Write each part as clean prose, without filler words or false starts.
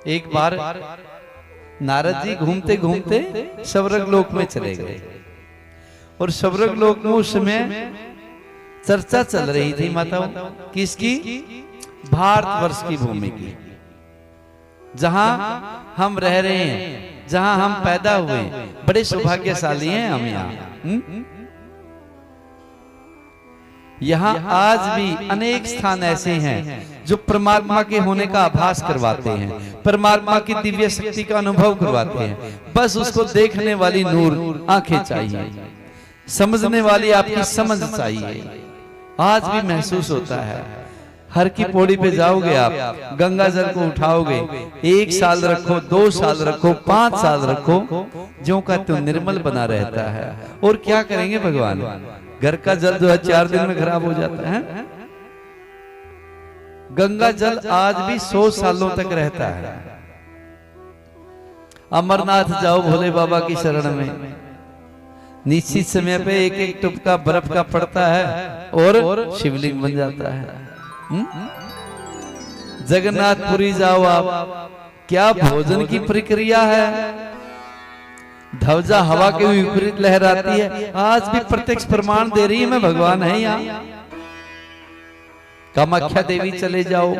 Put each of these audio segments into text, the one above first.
एक बार नारद जी घूमते घूमते स्वर्ग लोक में चले गए और स्वर्ग लोक में उस समय चर्चा चल रही थी माताओं किसकी, भारतवर्ष की भूमि की, जहां हम रह रहे हैं, जहां हम पैदा हुए, बड़े सौभाग्यशाली हैं हम यहाँ। यहाँ आज भी अनेक स्थान ऐसे हैं जो परमात्मा के होने का आभास करवाते हैं, परमात्मा की दिव्य शक्ति का अनुभव करवाते हैं। बस उसको देखने वाली नूर आंखें चाहिए, समझने वाली आपकी समझ चाहिए। आज भी महसूस होता है। हर की पौड़ी पे जाओगे आप, गंगा जल को उठाओगे, 1 साल रखो, 2 साल रखो, 5 साल रखो, ज्यों का त्यों निर्मल बना रहता है। और क्या करेंगे भगवान, घर का जल जो है 4 दिन में खराब हो जाता है। गंगा जल आज भी 100 सालों तक रहता है। अमरनाथ जाओ भोले बाबा की शरण में, निश्चित समय पे एक एक टुपका बर्फ का पड़ता है और शिवलिंग बन जाता है। जगन्नाथपुरी जाओ आप, क्या भोजन की प्रक्रिया है, ध्वजा हवा के विपरीत लहराती है। आज भी प्रत्यक्ष प्रमाण दे रही है मैं भगवान है यहाँ। कामाख्या देवी चले जाओ,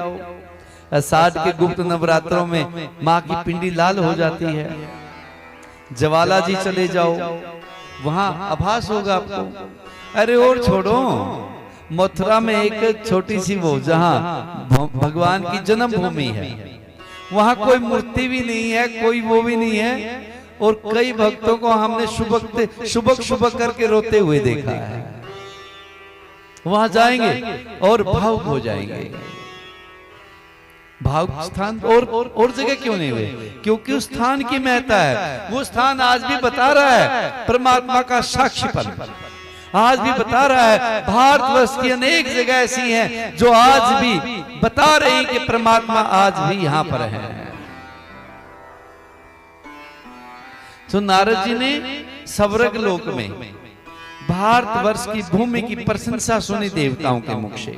अषाढ़ के गुप्त नवरात्रों में माँ की पिंडी लाल हो जाती है। ज्वाला जी चले जाओ, वहां आभास होगा आपको। अरे और छोड़ो, मथुरा में एक छोटी सी वो जहां भगवान की जन्मभूमि है, वहां कोई मूर्ति भी नहीं है, कोई वो भी नहीं है, और कई भक्तों को हमने शुभक करके रोते हुए देखा है। वहां जाएंगे और भावुक हो जाएंगे। भावुक स्थान और जगह क्यों नहीं हुए, क्योंकि उस स्थान की महत्ता है। वो स्थान आज भी बता रहा है परमात्मा का साक्षीपन, आज भी बता रहा है। भारतवर्ष की अनेक जगह ऐसी हैं जो आज भी बता रही हैं कि परमात्मा आज भी यहां पर है। तो नारद जी ने स्वर्ग लोक में भारतवर्ष की भूमि की प्रशंसा सुनी देवताओं के मुख से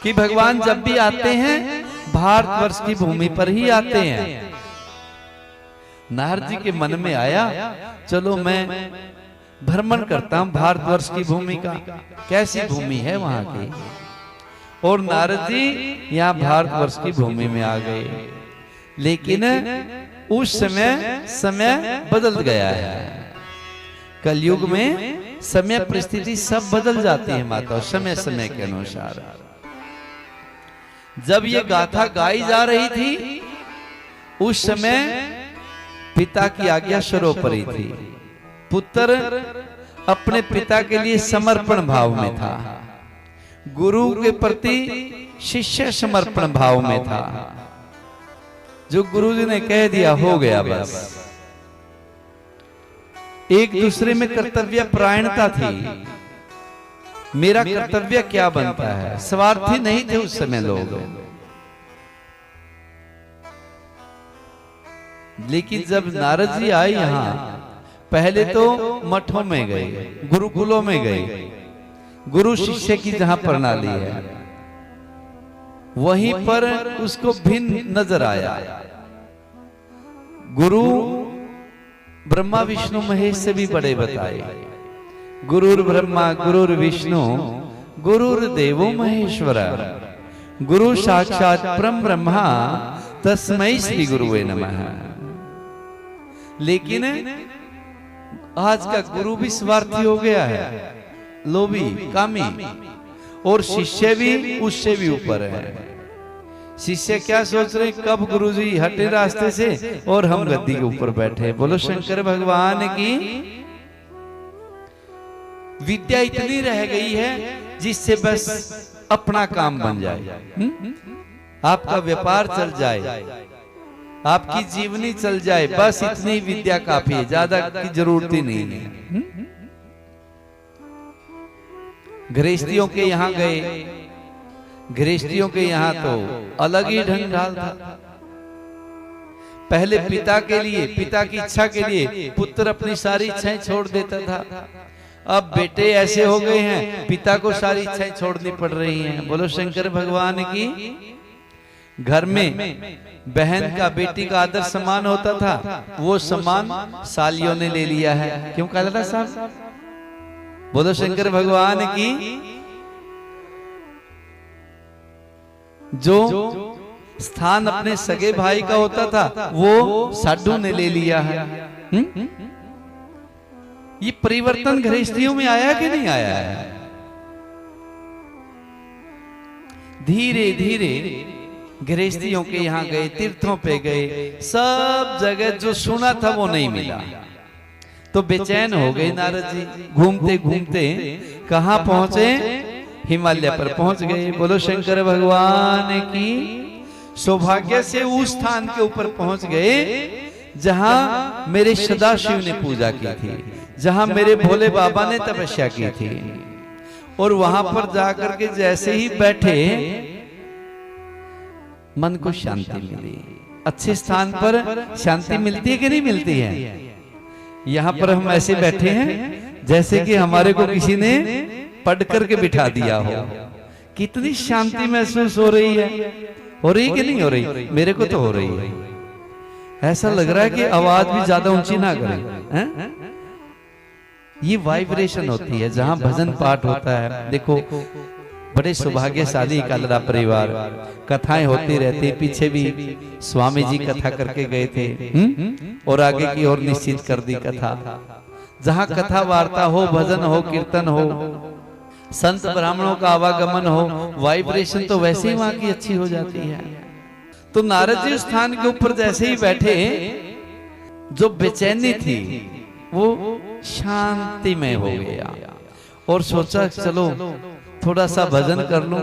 कि भगवान जब भी आते हैं भारतवर्ष की भूमि पर ही आते हैं। नारद जी के मन में आया, चलो मैं भ्रमण करता हूं भारतवर्ष की भूमि का, कैसी भूमि है वहां की। और नारद जी यहाँ भारतवर्ष की भूमि में आ गए, लेकिन उस समय बदल गया है। कलयुग में समय परिस्थिति सब बदल जाती है माता, समय समय के अनुसार। जब ये गाथा गाई जा रही थी उस समय पिता की आज्ञा सर्वोपरि थी। पुत्र अपने पिता के लिए समर्पण भाव में था, गुरु के प्रति शिष्य समर्पण भाव में था। जो गुरुजी ने कह दिया हो गया बस। एक दूसरे में कर्तव्य परायणता थी। मेरा कर्तव्य क्या बनता है, स्वार्थी नहीं थे उस समय लोग। लेकिन जब नारद जी आए यहाँ, पहले तो मठों में गए, गुरुकुलों में गए, गुरु शिष्य की जहां प्रणाली है वहीं पर उसको भिन्न नजर आया। गुरु ब्रह्मा विष्णु महेश से भी बड़े बताए। गुरुर ब्रह्मा गुरुर विष्णु गुरुर देवो महेश्वर, गुरु साक्षात परम ब्रह्मा तस्मै श्री गुरुवे नमः। लेकिन आज का गुरु भी स्वार्थी हो गया है, लोभी, कामी, और शिष्य भी उससे भी ऊपर है। शिष्य क्या सोच रहे, कब गुरुजी हटे रास्ते से और हम गद्दी के ऊपर बैठे। बोलो शंकर भगवान की। विद्या इतनी रह गई है जिससे बस अपना काम बन जाए, आपका व्यापार चल जाए, आपकी जीवनी चल जाए, बस इतनी विद्या काफी है, ज्यादा की जरूरत ही नहीं है। गृहस्थियों के यहाँ गए, गृहस्थियों के यहाँ तो अलग ही ढंग ढाल था। पहले पिता के लिए, पिता की इच्छा के लिए पुत्र अपनी सारी इच्छाएं छोड़ देता था। अब बेटे ऐसे हो गए हैं पिता को सारी इच्छाएं छोड़नी पड़ रही हैं। बोलो शंकर भगवान की। घर में बहन का बेटी का आदर सम्मान होता था, वो सम्मान सालियों ने ले लिया है। क्यों काला साहब? बोलो शंकर भगवान की। जो स्थान अपने सगे भाई का होता था वो साधु ने ले लिया है। ये परिवर्तन गृहस्थियों में आया कि नहीं आया है? धीरे धीरे गृहस्थियों के यहाँ गए, तीर्थों पे गए, सब जगह जो सुना था वो नहीं मिला, तो बेचैन हो गए नारद जी। घूमते घूमते कहाँ पहुंचे? हिमालय पर पहुंच गए। बोलो शंकर भगवान की। सौभाग्य से उस स्थान के ऊपर पहुंच गए जहां मेरे सदाशिव ने पूजा की थी, जहां मेरे भोले बाबा ने तपस्या की थी। और वहां पर जाकर के जैसे ही बैठे मन को शांति मिली। अच्छे स्थान पर शांति मिलती है कि नहीं मिलती है? यहाँ पर हम ऐसे बैठे हैं जैसे कि हमारे को किसी ने पढ़ करके बिठा दिया हो। कितनी शांति महसूस हो रही है? हो रही कि नहीं हो रही? मेरे को तो हो रही है। ऐसा लग रहा है कि आवाज भी ज्यादा ऊंची ना करे। ये वाइब्रेशन होती है जहां भजन पाठ होता है। देखो बड़े सौभाग्यशाली कालरा परिवार, कथाएं होती रहती। पीछे भी स्वामी जी कथा करके गए थे और आगे की ओर निश्चित कर दी कथा। जहां कथा वार्ता हो, भजन हो, कीर्तन हो, संत ब्राह्मणों का आवागमन हो, वाइब्रेशन तो वैसे ही वहां की अच्छी हो जाती है। तो नारद जी स्थान के ऊपर जैसे ही बैठे, जो बेचैनी थी वो शांति में हो गया और सोचा चलो थोड़ा सा भजन कर लूं।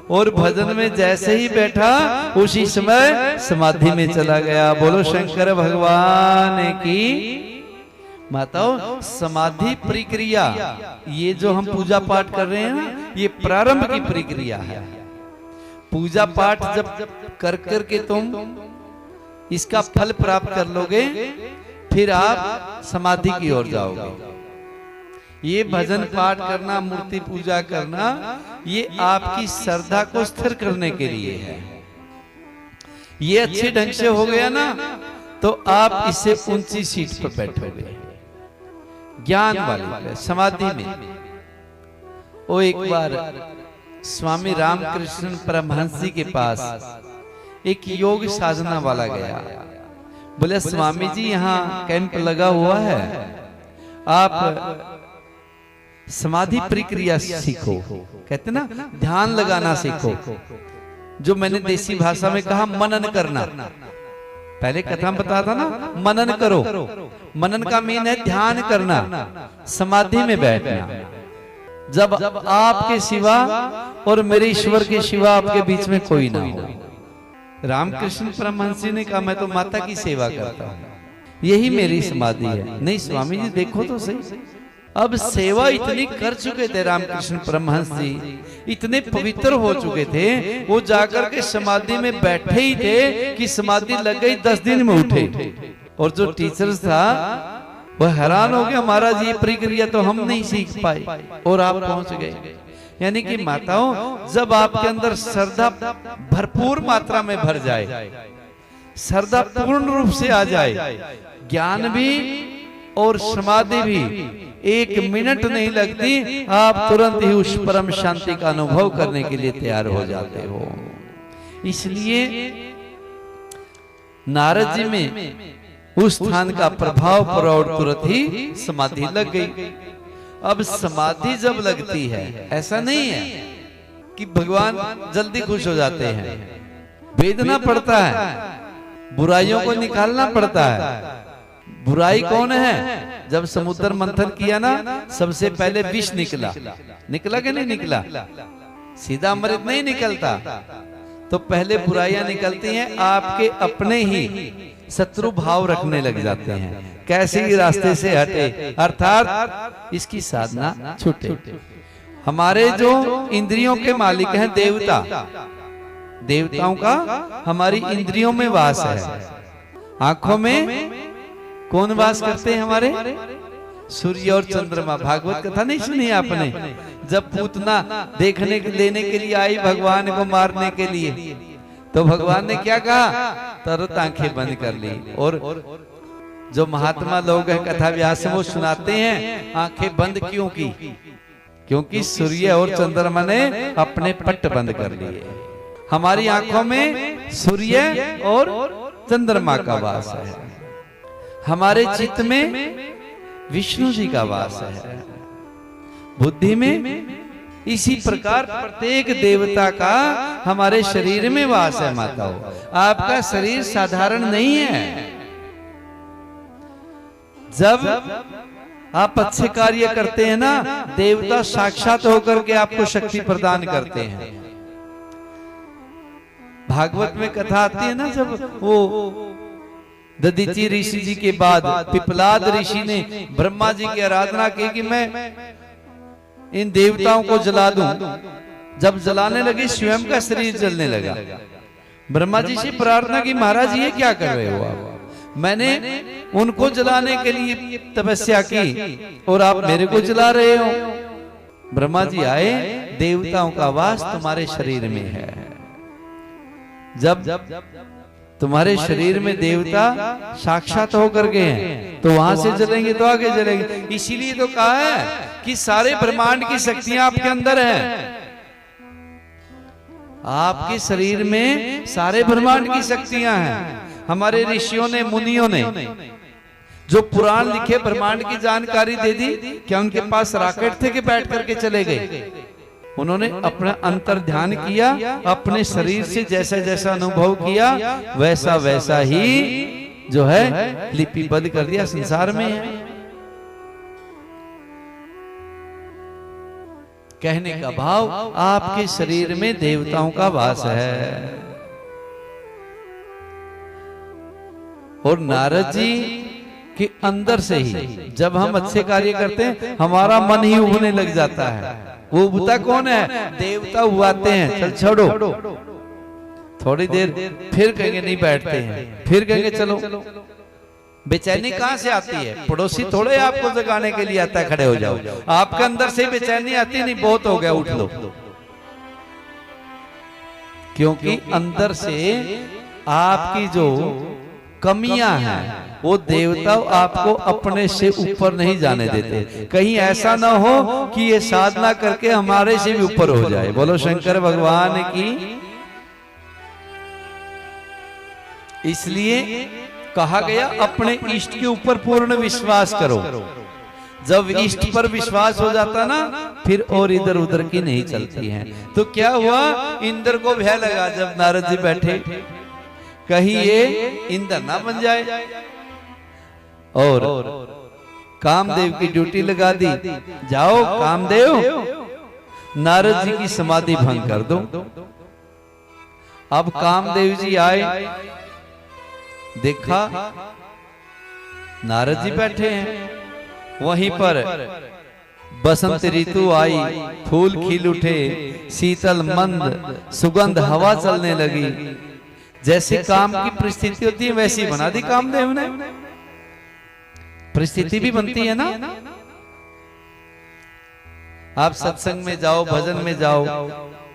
और भजन में जैसे ही बैठा उसी समय समाधि में चला गया। बोलो शंकर भगवान की। माताओं, समाधि प्रक्रिया, ये जो हम पूजा पाठ कर रहे हैं ना, ये प्रारंभ की प्रक्रिया है। पूजा पाठ जब कर करके तुम इसका फल प्राप्त कर लोगे, फिर आप समाधि की ओर जाओगे। ये भजन पाठ करना, मूर्ति पूजा करना, ये आपकी श्रद्धा को स्थिर करने के लिए है। ये अच्छे ढंग से हो गया ना, तो आप इससे ऊंची सीट पर बैठोगे, ज्ञान वाली समाधि में। वो एक बार स्वामी रामकृष्ण परमहंस जी के पास एक योग साधना वाला गया। बोले स्वामी जी यहाँ कैंप लगा हुआ है, आप समाधि प्रक्रिया सीखो। कहते ना ध्यान लगाना सीखो। जो मैंने देसी भाषा में कहा मनन करना। पहले कथा में बताया था ना, मनन करो। मनन का मीन है ध्यान करना, समाधि में बैठना। जब आपके सिवा और मेरे ईश्वर के सिवा आपके बीच में कोई ना हो। रामकृष्ण परमहंस जी ने कहा मैं तो माता की सेवा करता हूँ, यही मेरी समाधि है। नहीं स्वामी जी देखो तो सही, अब सेवा इतनी कर चुके थे रामकृष्ण परमहंस जी, इतने पवित्र हो चुके थे, वो जाकर के समाधि में बैठे ही थे कि समाधि लग गई, 10 दिन में उठे। और जो टीचर्स था वो हैरान हो गया, महाराज ये प्रक्रिया तो हम नहीं सीख पाए और आप पहुंच गए। यानी कि माताओं, जब आपके अंदर श्रद्धा भरपूर मात्रा में भर जाए, श्रद्धा पूर्ण रूप से आ जाए, ज्ञान भी और समाधि भी 1 मिनट नहीं लगती, आप तुरंत ही उस परम शांति का अनुभव करने के लिए तैयार हो जाते हो। इसलिए नारद जी में उस स्थान का प्रभाव पड़ा और तुरंत ही समाधि लग गई। अब समाधि जब लगती है, ऐसा नहीं है कि भगवान जल्दी खुश हो जाते हैं। वेदना पड़ता है, बुराइयों को निकालना पड़ता है। बुराई कौन है? जब समुद्र मंथन किया ना, सबसे पहले विष निकला। निकला कि नहीं निकला? सीधा अमृत नहीं निकलता, तो पहले बुराइयां निकलती हैं। आपके अपने ही शत्रु भाव रखने लग जाते हैं, कैसे ही रास्ते से हटे, अर्थात इसकी साधना छूटे। हमारे जो इंद्रियों के मालिक हैं देवता, देवताओं का हमारी इंद्रियों में वास है। आंखों में कौन वास करते हैं हमारे? सूर्य और चंद्रमा। भागवत कथा नहीं सुनी आपने? जब पूतना देखने लेने के लिए आई भगवान को मारने के लिए, तो भगवान ने क्या कहा, तुरंत आंखें बंद कर ली। और जो महात्मा लोग हैं कथा व्यास वो सुनाते हैं आंखें बंद क्यों की, क्योंकि सूर्य और चंद्रमा ने अपने पट्ट बंद कर लिए। हमारी आंखों में सूर्य और चंद्रमा का वास है, हमारे चित्त में विष्णु जी का वास है, बुद्धि में इसी प्रकार प्रत्येक देवता का हमारे शरीर में वास है। माताओं, आपका शरीर साधारण नहीं है। जब आप अच्छे कार्य करते हैं ना, देवता साक्षात होकर के आपको शक्ति प्रदान करते हैं। भागवत में कथा आती है ना, जब वो दधीचि ऋषि जी के बाद पिपलाद ऋषि ने ब्रह्मा जी की आराधना की कि मैं इन देवताओं को जला दूं। जब जलाने लगे स्वयं का शरीर जलने लगा। ब्रह्मा जी से प्रार्थना की, महाराज ये क्या कर रहे हो आप? मैंने उनको जलाने के लिए तपस्या की और आप मेरे को जला रहे हो। ब्रह्मा जी आए, देवताओं का वास तुम्हारे शरीर में है। जब तुम्हारे शरीर में देवता साक्षात होकर के हैं तो वहां से जलेंगे तो आगे जलेंगे। इसीलिए तो कहा है कि सारे ब्रह्मांड की शक्तियां आपके अंदर हैं। आपके शरीर में सारे ब्रह्मांड की शक्तियां हैं। हमारे ऋषियों ने, मुनियों ने जो पुराण लिखे ब्रह्मांड की जानकारी दे दी, क्या उनके पास रॉकेट थे कि बैठ करके चले गए? उन्होंने अपना अंतर ध्यान किया, अपने शरीर से जैसा जैसा अनुभव किया वैसा वैसा ही जो है लिपिबद्ध कर दिया संसार में है। कहने का भाव, आपके शरीर में देवताओं का वास है। और नारद जी के अंदर से ही जब हम अच्छे कार्य करते हैं हमारा मन ही उबने लग जाता है। वो उबता कौन है? देवता उबाते हैं। चल छोड़ो, थोड़ी देर फिर कहेंगे नहीं बैठते हैं, फिर कहेंगे चलो। बेचैनी कहां से आती है? पड़ोसी थोड़े आपको जगाने के लिए आता है खड़े हो जाओ। आपके अंदर से बेचैनी आती नहीं, बहुत हो गया उठ लो। क्योंकि अंदर से आपकी जो कमियां हैं वो देवता आपको अपने से ऊपर नहीं जाने देते। कहीं ऐसा ना हो कि ये साधना करके हमारे से भी ऊपर हो जाए। बोलो शंकर भगवान की। इसलिए कहा गया अपने इष्ट के ऊपर पूर्ण विश्वास करो। जब इष्ट पर विश्वास हो जाता ना, फिर और इधर उधर की नहीं चलती हैं। तो क्या हुआ, इंद्र को भय लगा जब नारद जी बैठे, कहीं ये इंद्र ना बन जाए। और कामदेव की ड्यूटी लगा दी, जाओ कामदेव नारद जी की समाधि भंग कर दो। अब कामदेव जी आए, देखा नारद जी बैठे हैं। वहीं पर बसंत ऋतु आई, फूल खिल उठे, शीतल मंद सुगंध हवा चलने लगी। जैसे काम की परिस्थिति होती है वैसी बना दी कामदेव ने। परिस्थिति भी बनती है ना। आप सत्संग में जाओ, भजन में जाओ,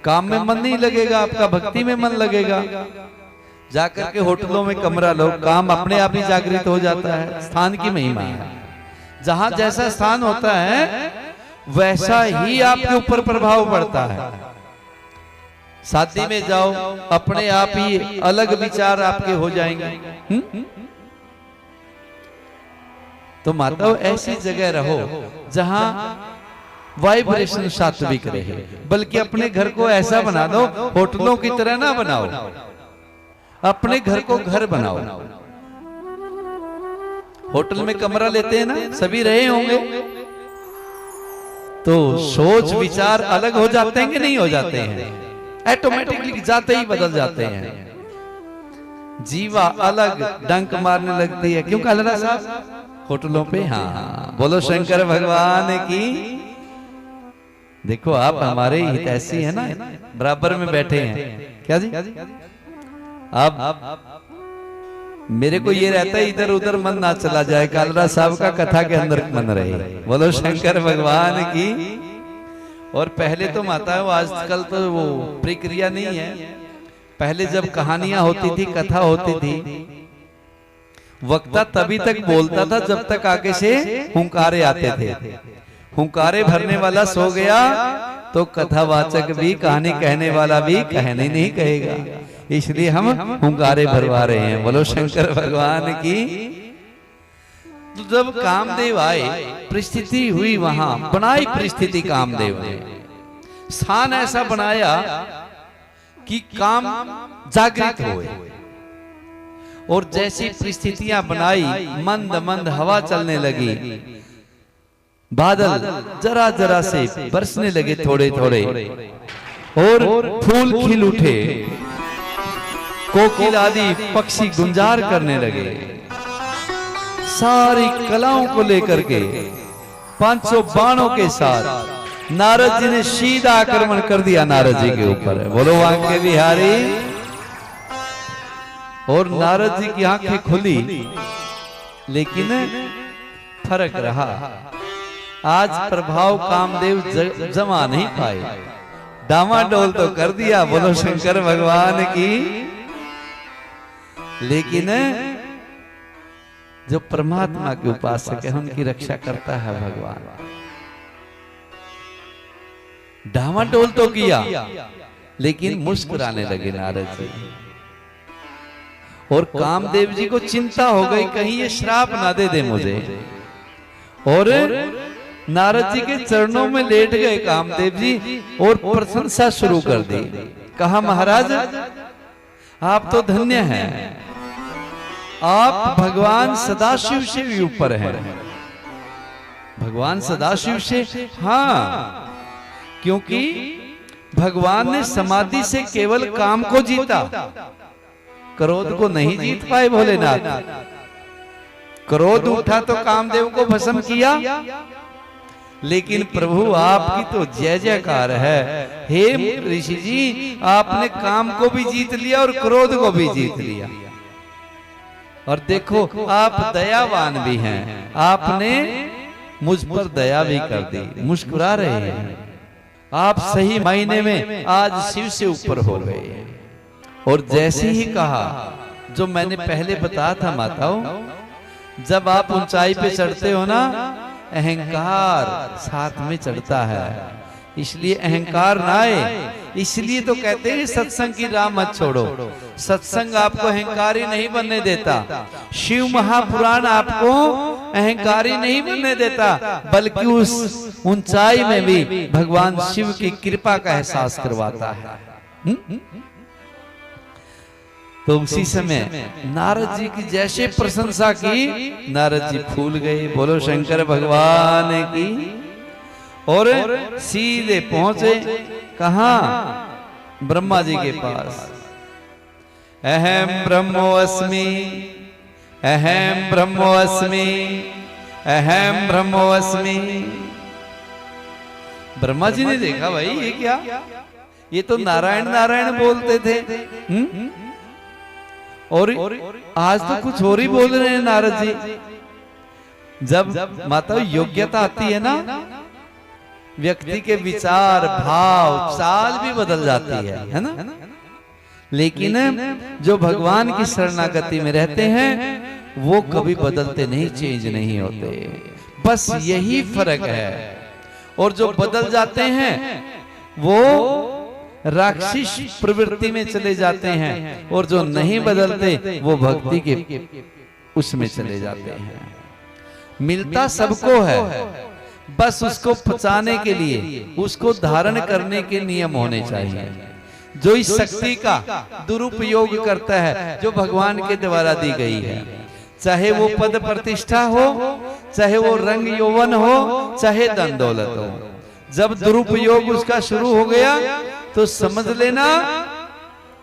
काम में मन नहीं लगेगा आपका, भक्ति में मन लगेगा। जाकर के होटलों में कमरा लो, काम अपने आप ही जागृत हो जाता है। स्थान की महिमा है। जहां जैसा स्थान होता है वैसा ही आपके ऊपर प्रभाव पड़ता है। शादी में जाओ, अपने आप ही अलग विचार आपके हो जाएंगे। तो माताओं, ऐसी जगह रहो जहां वाइब्रेशन सात्विक रहे। बल्कि अपने घर को ऐसा बना दो, होटलों की तरह ना बनाओ, अपने घर को घर बनाओ। होटल में कमरा लेते हैं ना, सभी रहे होंगे, तो सोच विचार अलग हो जाते हैं कि नहीं हो जाते हैं? ऑटोमेटिकली जाते ही बदल जाते हैं। जीवा अलग डंक मारने लगती है। क्यों कालरा साहब? होटलों पे। हाँ, बोलो शंकर भगवान की। देखो आप हमारे हितैषी है ना, बराबर में बैठे हैं। क्या जी? अब मेरे को ये रहता है इधर उधर मन ना चला जाए, कालरा साहब का कथा के अंदर मन रहे। बोलो शंकर भगवान की। और पहले तो माता है, आजकल तो वो प्रक्रिया नहीं है। पहले जब कहानियां होती थी, कथा होती थी, वक्ता तभी तक बोलता था जब तक आगे से हुंकारे आते थे। हुंकारे भरने वाला सो गया तो कथावाचक भी, कहानी कहने वाला भी कहने नहीं कहेगा। इसलिए हम हुंकारे भरवा रहे हैं। बोलो शंकर भगवान की। तो जब कामदेव आए, परिस्थिति हुई, वहां बनाई परिस्थिति कामदेव ने, स्थान ऐसा बनाया कि काम जागृत हुए। और जैसी परिस्थितियां बनाई, मंद मंद हवा चलने लगी, बादल जरा जरा से बरसने लगे थोड़े थोड़े, और फूल खिल उठे, कोकिल आदि पक्षी गुंजार करने लगे। सारी कलाओं को लेकर के 500 बाणों के साथ नारद जी ने सीधा आक्रमण कर दिया नारद जी के ऊपर। बोलो वांके बिहारी। और नारद जी की आंखें खुली, लेकिन फर्क रहा। आज प्रभाव कामदेव जमा नहीं पाए, डामाडोल तो कर दिया। बोलो शंकर भगवान की। लेकिन जो परमात्मा के उपासक है, उनकी रक्षा करता है भगवान। डामाडोल तो किया, लेकिन मुस्कुराने लगे नारद जी। और कामदेव जी को चिंता हो गई, कहीं ये श्राप ना दे दे मुझे। और नारद जी के चरणों में लेट गए कामदेव जी और प्रशंसा शुरू कर दी। कहा, महाराज आप तो धन्य हैं, आप भगवान सदाशिव से भी ऊपर हैं। भगवान सदाशिव से, हाँ, क्योंकि भगवान ने समाधि से केवल काम को जीता, क्रोध को नहीं जीत पाए भोलेनाथ। क्रोध उठा तो कामदेव को भस्म किया, लेकिन प्रभु आपकी तो जय जयकार है। हे ऋषि जी, आपने काम को भी जीत लिया और क्रोध को भी जीत लिया। और देखो, आप दयावान भी हैं, आपने मुझ पर दया भी कर दी। मुस्कुरा रहे हैं आप, सही मायने में आज शिव से ऊपर हो गए। और जैसे ही कहा, जो मैंने पहले बताया था माताओं, जब आप ऊंचाई पे चढ़ते हो ना, अहंकार साथ में चढ़ता है, इसलिए अहंकार ना आए। इसलिए तो कहते हैं सत्संग की राह मत छोड़ो। सत्संग आपको अहंकारी नहीं बनने देता, शिव महापुराण आपको अहंकारी नहीं बनने देता, बल्कि उस ऊंचाई में भी भगवान शिव की कृपा का एहसास करवाता है। तो उसी समय नारद जी की जैसे प्रशंसा की, नारद जी फूल गए। बोलो शंकर भगवान की। और सीधे पहुंचे कहां? ब्रह्मा जी के पास। अहम ब्रह्मोस्मि, अहम ब्रह्मोस्मि, अहम ब्रह्मोस्मि। ब्रह्मा जी ने देखा, भाई ये क्या, ये तो नारायण नारायण बोलते थे, और आज तो कुछ और ही बोल रहे हैं नारद जी। जब माता योग्यता आती है ना, व्यक्ति के विचार, भाव, चाल भी बदल जाती है ना। लेकिन जो भगवान की शरणागति में रहते हैं, वो कभी बदलते नहीं, चेंज नहीं होते। बस यही फर्क है। और जो बदल जाते हैं, वो राक्षस प्रवृत्ति में चले जाते हैं, और जो नहीं बदलते वो भक्ति के उसमें चले जाते हैं। मिलता सबको है, बस उसको पचाने के लिए, उसको धारण करने के नियम होने चाहिए। जो इस शक्ति का दुरुपयोग करता है, जो भगवान के द्वारा दी गई है, चाहे वो पद प्रतिष्ठा हो, चाहे वो रंग यौवन हो, चाहे धन दौलत हो, जब दुरुपयोग उसका शुरू हो गया तो समझ लेना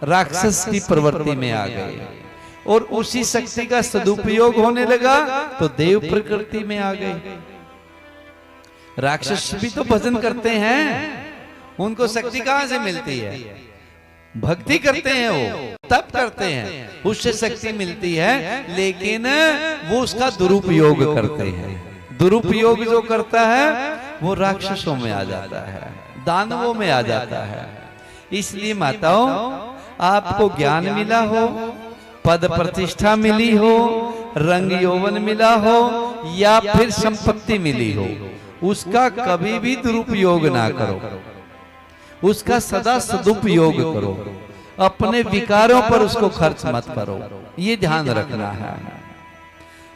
राक्षस की प्रवृत्ति में आ गए। और उसी शक्ति का सदुपयोग होने लगा तो देव प्रकृति में आ गए। राक्षस भी तो भजन करते हैं, उनको शक्ति कहां से मिलती है? भक्ति करते हैं, वो तप करते हैं, उससे शक्ति मिलती है, लेकिन वो उसका दुरुपयोग करते हैं। दुरुपयोग जो करता है वो राक्षसों में आ जाता है, दानवों में आ जाता है। इसलिए माताओं, आपको ज्ञान मिला हो, पद प्रतिष्ठा मिली हो, रंग यौवन मिला हो या फिर संपत्ति मिली हो, उसका कभी भी दुरुपयोग ना करो, उसका सदा सदुपयोग करो। अपने विकारों पर उसको खर्च मत करो, ये ध्यान रखना है।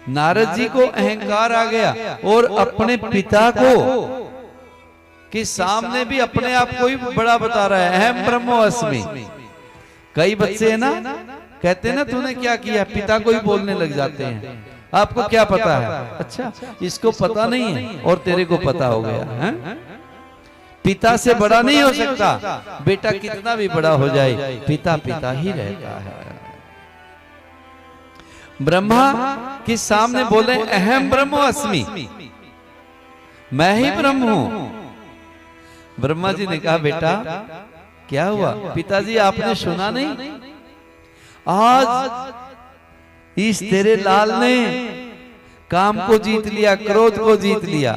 नारद जी को अहंकार आ गया और अपने पिता को के सामने भी अपने आप को ही बड़ा बता रहा है, अहम ब्रह्मोस्मि। कई बच्चे है ना, कहते हैं ना तूने क्या किया, पिता को ही बोलने लग जाते हैं। आपको क्या पता है? अच्छा, इसको पता नहीं है और तेरे को पता हो गया है? पिता से बड़ा नहीं हो सकता, बेटा कितना भी बड़ा हो जाए, पिता पिता ही रहता है। ब्रह्मा के सामने बोले अहम ब्रह्मोस्मि, मैं ही ब्रह्म हूं। ब्रह्मा जी ने कहा बेटा क्या हुआ? पिताजी आपने सुना नहीं, आज इस तेरे लाल ने काम को जीत लिया, क्रोध को जीत लिया।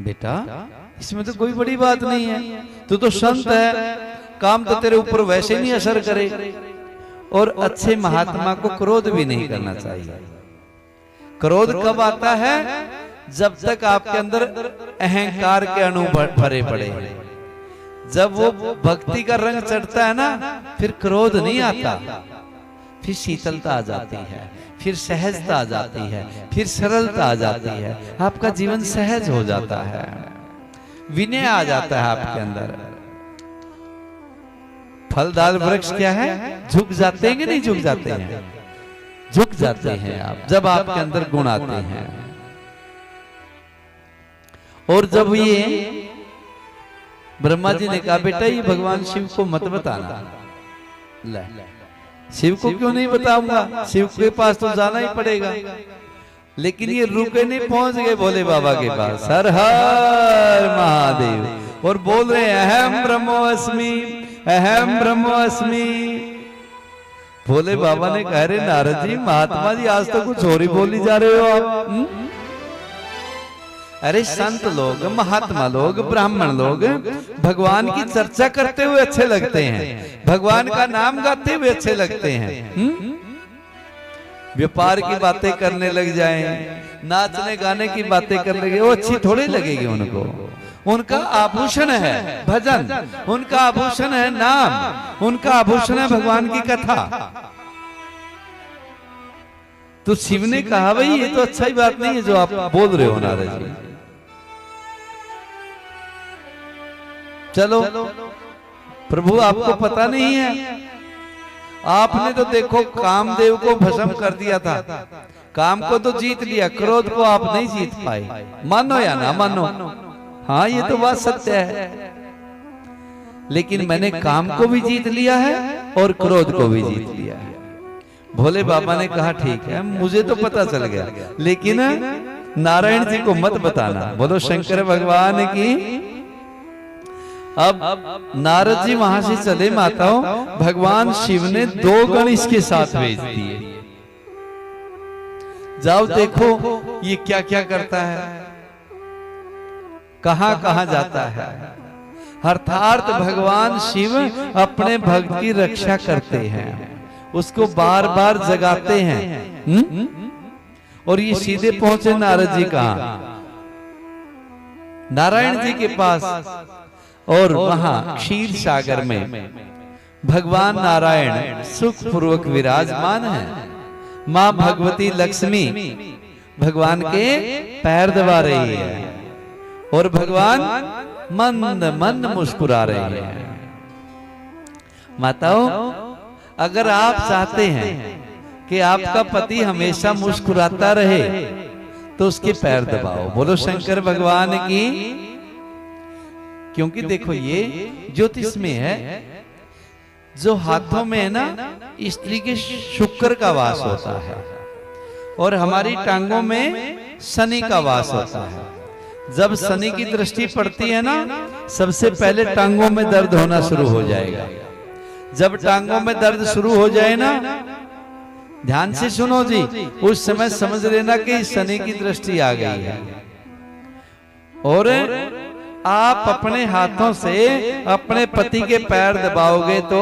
बेटा इसमें तो कोई बड़ी बात नहीं है, तू तो संत है, काम तो तेरे ऊपर वैसे नहीं असर करे, और अच्छे महात्मा को क्रोध भी नहीं करना चाहिए। क्रोध कब आता है? जब तक आपके अंदर अहंकार के अणु भरे पड़े हैं। जब वो भक्ति का रंग चढ़ता है ना, फिर क्रोध नहीं आता, फिर शीतलता आ जाती है, फिर सहजता आ जाती है, फिर सरलता आ जाती है, आपका जीवन सहज हो जाता है, विनय आ जाता है आपके अंदर। फलदार वृक्ष क्या है? झुक जाते हैं कि नहीं झुक जाते हैं? झुक जाते हैं आप जब आपके अंदर गुण आते हैं। और जब ये ब्रह्मा जी ने कहा बेटा ये भगवान शिव को मत बताना, ले शिव को क्यों नहीं बताऊंगा, शिव के पास तो जाना ही पड़ेगा। लेकिन ये रुके नहीं, पहुंच गए भोले बाबा के पास, हर हर महादेव, और बोल रहे अहम ब्रह्मोस्मि, अहम ब्रह्मोस्मि। भोले बाबा ने कहा रे नारद जी, महात्मा जी आज तो कुछ और ही बोली जा रहे हो आप। अरे संत लोग, महात्मा लोग, ब्राह्मण लोग भगवान की चर्चा करते हुए अच्छे लगते हैं, भगवान का नाम गाते हुए अच्छे लगते हैं। व्यापार की बातें करने लग जाएं, नाचने गाने की बातें करने लगे, वो अच्छी थोड़ी लगेगी उनको। उनका आभूषण है भजन, उनका आभूषण है नाम, उनका आभूषण है भगवान की कथा। तो शिव ने कहा भाई ये तो अच्छा ही बात नहीं है जो आप बोल रहे हो नारद जी। चलो प्रभु आपको पता नहीं है, आपने तो देखो कामदेव को भस्म कर दिया था, काम को तो जीत लिया, क्रोध को आप नहीं जीत पाए। मानो या ना मानो, हाँ ये तो बात सत्य है, लेकिन मैंने काम को भी जीत लिया है और क्रोध को भी जीत लिया है। भोले बाबा ने कहा ठीक है मुझे तो पता चल गया, लेकिन नारायण जी को मत बताना। बोलो शंकर भगवान की। अब नारद जी वहां से चले माताओं, भगवान शिव ने 2 गण इसके साथ भेज दिए, जाओ देखो ये क्या क्या करता है, कहां कहां जाता है। अर्थात भगवान शिव अपने भक्त की रक्षा करते हैं, उसको बार बार जगाते हैं। और ये सीधे पहुंचे नारद जी कहां? नारायण जी के पास। और वहां क्षीर सागर में भगवान नारायण सुख पूर्वक विराजमान है। मां भगवती लक्ष्मी भगवान के पैर दबा रही है और भगवान मंद मंद मुस्कुरा रहे हैं। माताओं अगर आप चाहते हैं कि आपका पति हमेशा मुस्कुराता रहे तो उसके पैर दबाओ। बोलो शंकर भगवान की। क्योंकि देखो ये ज्योतिष में है, जो हाथों में है ना स्त्री के शुक्र का वास होता है और हमारी टांगों में शनि का वास होता है। जब शनि की दृष्टि पड़ती है ना, सबसे पहले टांगों में दर्द होना शुरू हो जाएगा। जब टांगों में दर्द शुरू हो जाए ना, ध्यान से सुनो जी, उस समय समझ लेना कि शनि की दृष्टि आ गई है। और आप अपने हाथों से अपने पति के पैर दबाओगे तो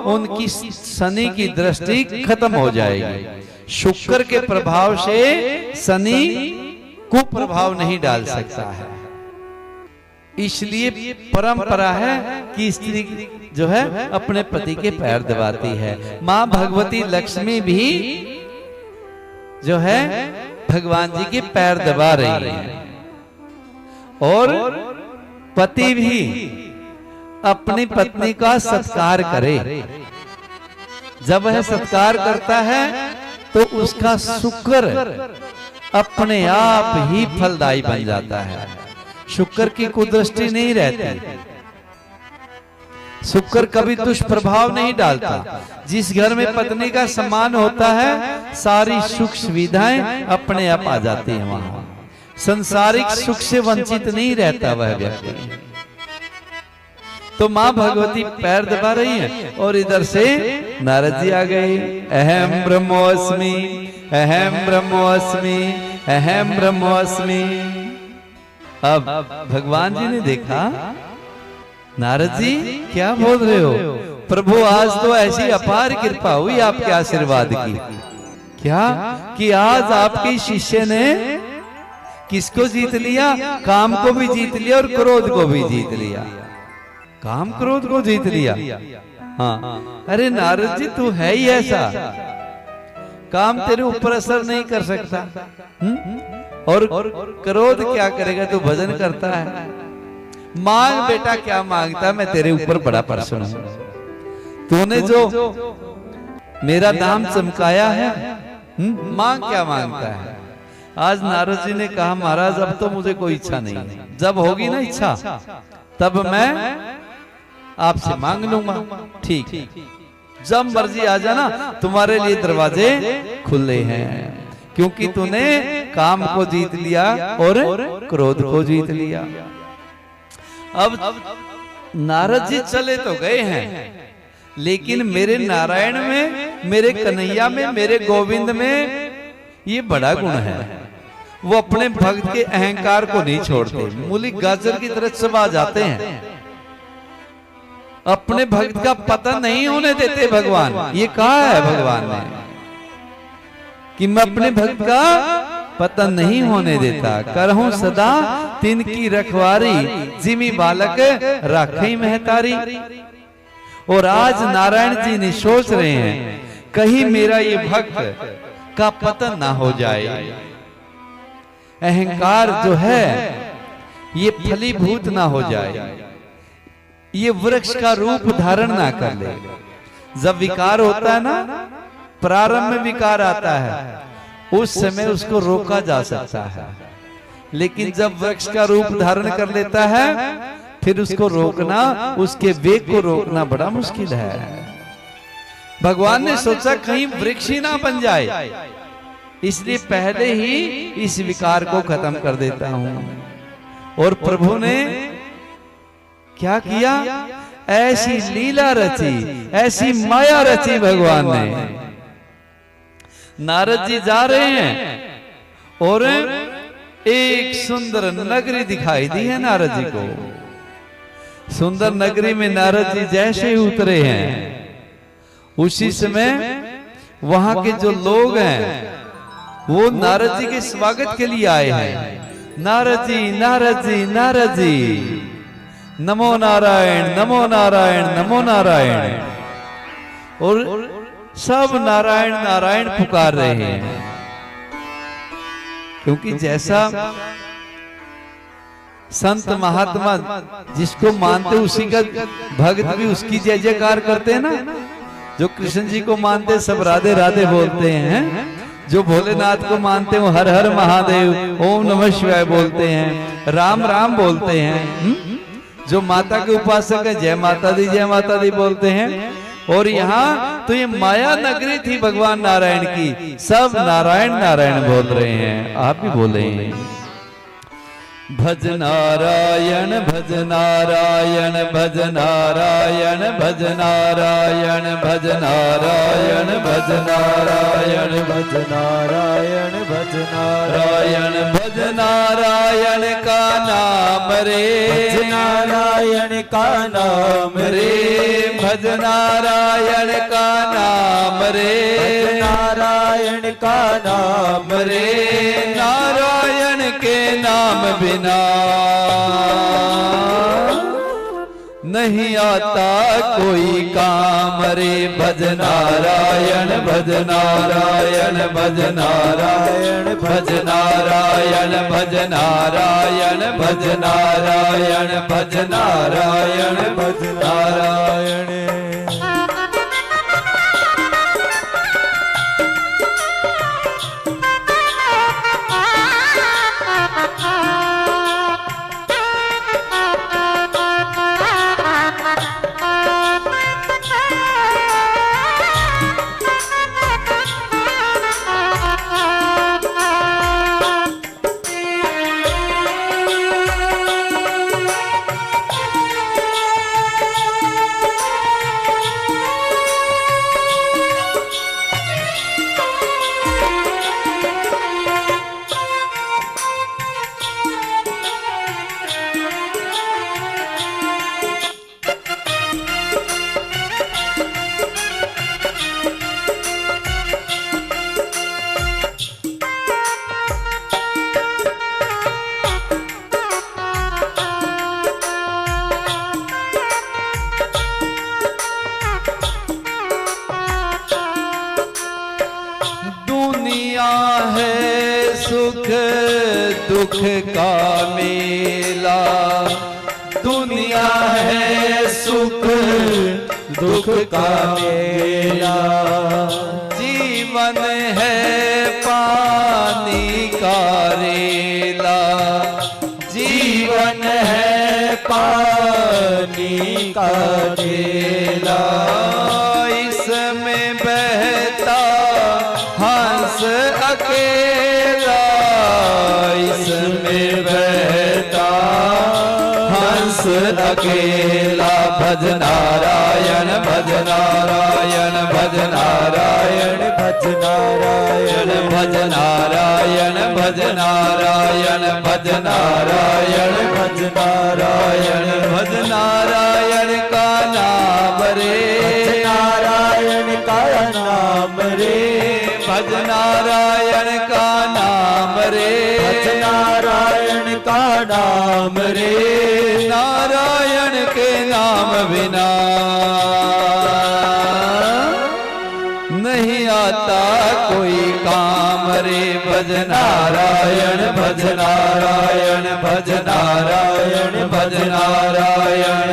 उनकी शनि की दृष्टि खत्म हो जाएगी। शुक्र के प्रभाव से शनि कुप्रभाव नहीं डाल सकता है। इसलिए परंपरा है कि स्त्री जो है अपने पति के पैर दबाती है। मां भगवती लक्ष्मी भी जो है भगवान जी के पैर दबा रही है, और पति भी अपनी पत्नी का सत्कार करे। जब वह सत्कार करता है तो उसका शुक्र अपने आप ही फलदायी बन जाता है। शुक्र की कुदृष्टि नहीं रहती, शुक्र कभी दुष्प्रभाव नहीं डालता। जिस घर में पत्नी का सम्मान होता है सारी सुख सुविधाएं अपने आप आ जाती हैं वहां। संसारिक सुख से वंचित नहीं रहता वह व्यक्ति। तो मां भगवती पैर दबा रही है और इधर से नारद जी आ गए। अहम ब्रह्मोस्मि, अहम ब्रह्मोस्मि, अहम ब्रह्मोस्मि। अब भगवान जी ने देखा, नारद जी क्या बोल रहे हो? प्रभु आज तो ऐसी अपार कृपा हुई आपके आशीर्वाद की, क्या कि आज आपके शिष्य ने किसको जीत लिया? काम को भी जीत लिया और क्रोध को भी जीत लिया। काम क्रोध को जीत लिया। हाँ, अरे नारद जी तू है ही ऐसा, काम तेरे ऊपर असर नहीं कर सकता। और क्रोध क्या करेगा? तू भजन करता है। मांग बेटा, क्या मांगता? मैं तेरे ऊपर बड़ा प्रसन्न हूं। तूने जो मेरा नाम चमकाया है, मांग क्या मांगता है? आज नारद जी ने कहा महाराज अब तो मुझे कोई इच्छा नहीं है, जब होगी ना इच्छा तब मैं आपसे मांग लूंगा। ठीक, जब मर्जी आ जाना, तुम्हारे लिए दरवाजे खुले हैं, क्योंकि तूने काम को जीत लिया और क्रोध को जीत लिया। अब नारद जी चले तो गए हैं, लेकिन मेरे नारायण में, मेरे कन्हैया में, मेरे गोविंद में ये बड़ा गुण है। वो अपने भक्त के अहंकार को नहीं छोड़ते, मूली गाजर की तरह चबा जाते हैं। अपने भक्त का पतन नहीं होने देते भगवान। ये कहा है भगवान ने कि मैं अपने भक्त का पतन नहीं होने देता, करहूं सदा तिनकी रखवारी, जिमी बालक राखई महतारी। और आज नारायण जी ने सोच रहे हैं कहीं मेरा ये भक्त का पतन ना हो जाए, अहंकार जो है ये फलीभूत ना हो जाए, ये वृक्ष का रूप धारण ना कर ले। जब विकार होता है ना, प्रारंभ में विकार आता है, उस समय उसको रोका जा सकता है, लेकिन जब वृक्ष का रूप धारण कर लेता है फिर उसको रोकना, उसके वेग को रोकना बड़ा मुश्किल है। भगवान ने सोचा कहीं वृक्ष ही ना बन जाए, इसलिए पहले ही इस विकार को खत्म कर देता हूं। और प्रभु ने क्या किया? ऐसी लीला रची, ऐसी माया रची भगवान ने। नारद जी जा रहे हैं और एक सुंदर नगरी दिखाई दी है नारद जी को। सुंदर नगरी में नारद जी जैसे ही उतरे हैं, उसी समय वहां के जो लोग हैं वो नारद जी के स्वागत के लिए आए हैं। नारद जी, नारद जी, नारद जी, नमो नारायण, नमो नारायण, नमो नारायण। और सब नारायण नारायण पुकार रहे हैं, क्योंकि जैसा संत महात्मा जिसको मानते उसी का भक्त भी उसकी जय जयकार करते हैं ना। जो कृष्ण जी को मानते सब राधे राधे बोलते हैं, जो भोलेनाथ को मानते हैं वो हर हर महादेव, ओम नमः शिवाय बोलते हैं, राम राम बोलते हैं। जो माता के उपासक है जय माता दी बोलते हैं। और यहाँ तो ये माया नगरी थी भगवान नारायण की, सब नारायण नारायण बोल रहे हैं, आप भी बोले हैं। भज नारायण भज नारायण भज नारायण भज नारायण भज नारायण भज नारायण भज नारायण भज नारायण भज नारायण का नाम रे, भज नारायण का नाम रे, भज नारायण का नाम रे, भज नारायण का नाम रे नारायण के नाम बिना नहीं आता कोई काम रे। भज नारायण भज नारायण भज नारायण भज नारायण भज नारायण भज नारायण भज नारायण भज नारायण। सुख दुख का मेला, दुनिया है सुख दुख का मेला, जीवन है पानी का रेला, जीवन है पानी का रेला, इसमें बहता हंस अकेला, इसमें बहता हंस अकेला। भज नारायण भज नारायण भज नारायण भज नारायण भज नारायण भज नारायण भज नारायण भज नारायण भज नारायण का नाम रे, नारायण का नाम रे, भज नारायण का नाम रे, भज नारायण का नाम रे, नारायण के नाम बिना नहीं आता कोई काम रे। भज नारायण भज नारायण भज नारायण भज नारायण।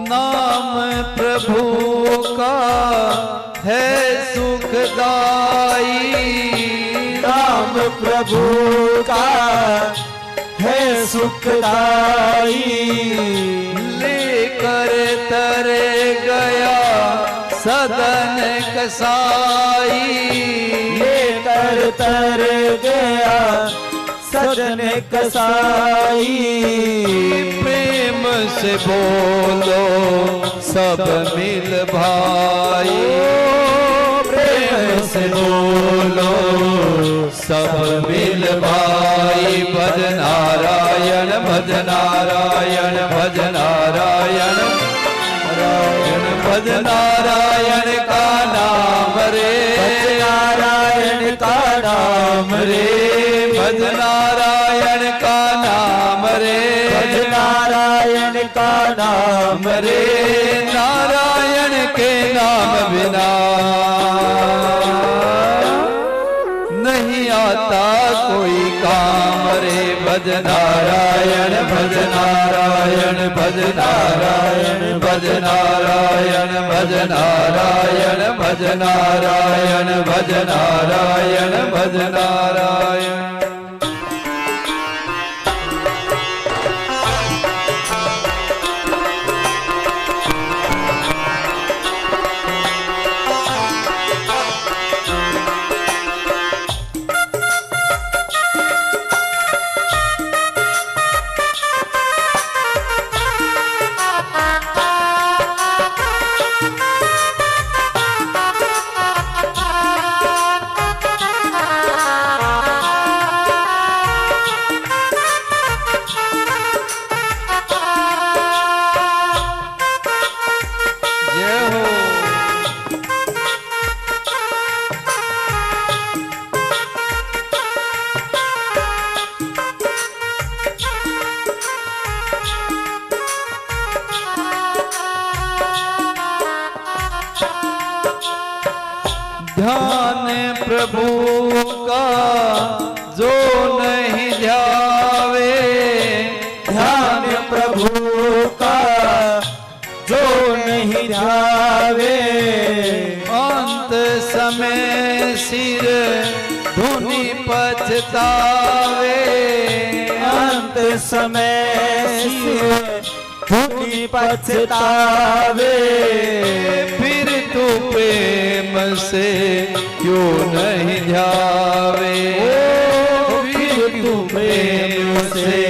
नाम प्रभु का है सुखदाई, नाम प्रभु का है सुखदाई, लेकर तरे गया सदन कसाई, लेकर तर गया सदन कसाई, प्रेम से बोलो सब मिल भाई, प्रेम से बोलो सब मिल भाई। भज नारायण भज नारायण भज नारायण नारायण भज नारायण का नाम रे, भज नारायण का नाम रे, भज नारायण का नाम रे, भज नारायण का नाम रे, नारायण के नाम बिना नहीं आता कोई काम रे। भज नारायण भज नारायण भज नारायण भज नारायण भज नारायण भज नारायण भज नारायण भज नारायण। ध्यान प्रभु का जो नहीं ध्यावे, ध्यान प्रभु का जो नहीं ध्यावे, अंत समय सिर धुनि पछतावे, अंत समय सिर धुनि पछतावे। फिर तू प्रेम से क्यों नहीं ध्यावे, फिर तू प्रेम से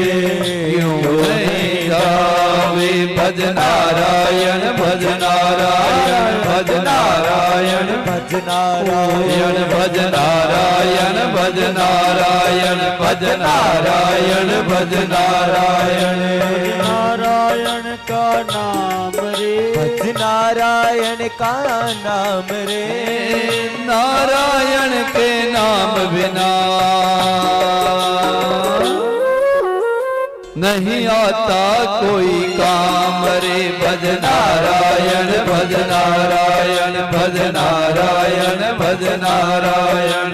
क्यों नहीं ध्यावे। भज नारायण भज नारायण भज नारायण भज नारायण भज नारायण भज नारायण भज नारायण भज नारायण। नारायण का नाम रे, भज नारायण का नाम रे, नारायण के नाम बिना नहीं आता कोई काम रे। भज नारायण भज नारायण भज नारायण भज नारायण।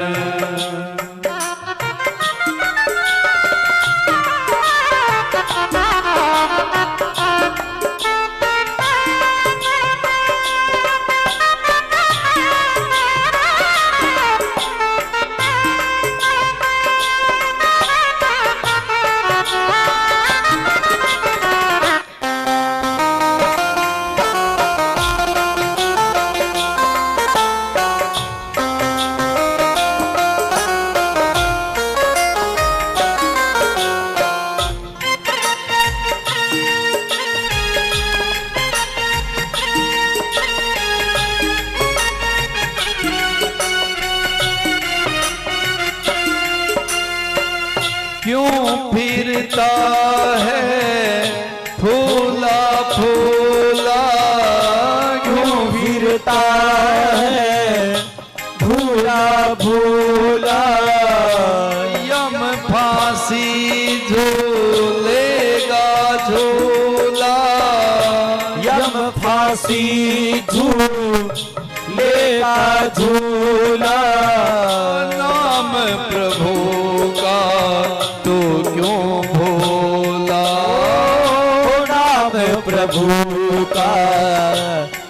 क्यों फिरता है फूला फूला, क्यों फिरता है भूला भूला, यम फांसी झूलेगा झूला, यम फांसी झूलेगा झूला। नाम प्रभु का तो क्यों भोला, नाम प्रभु का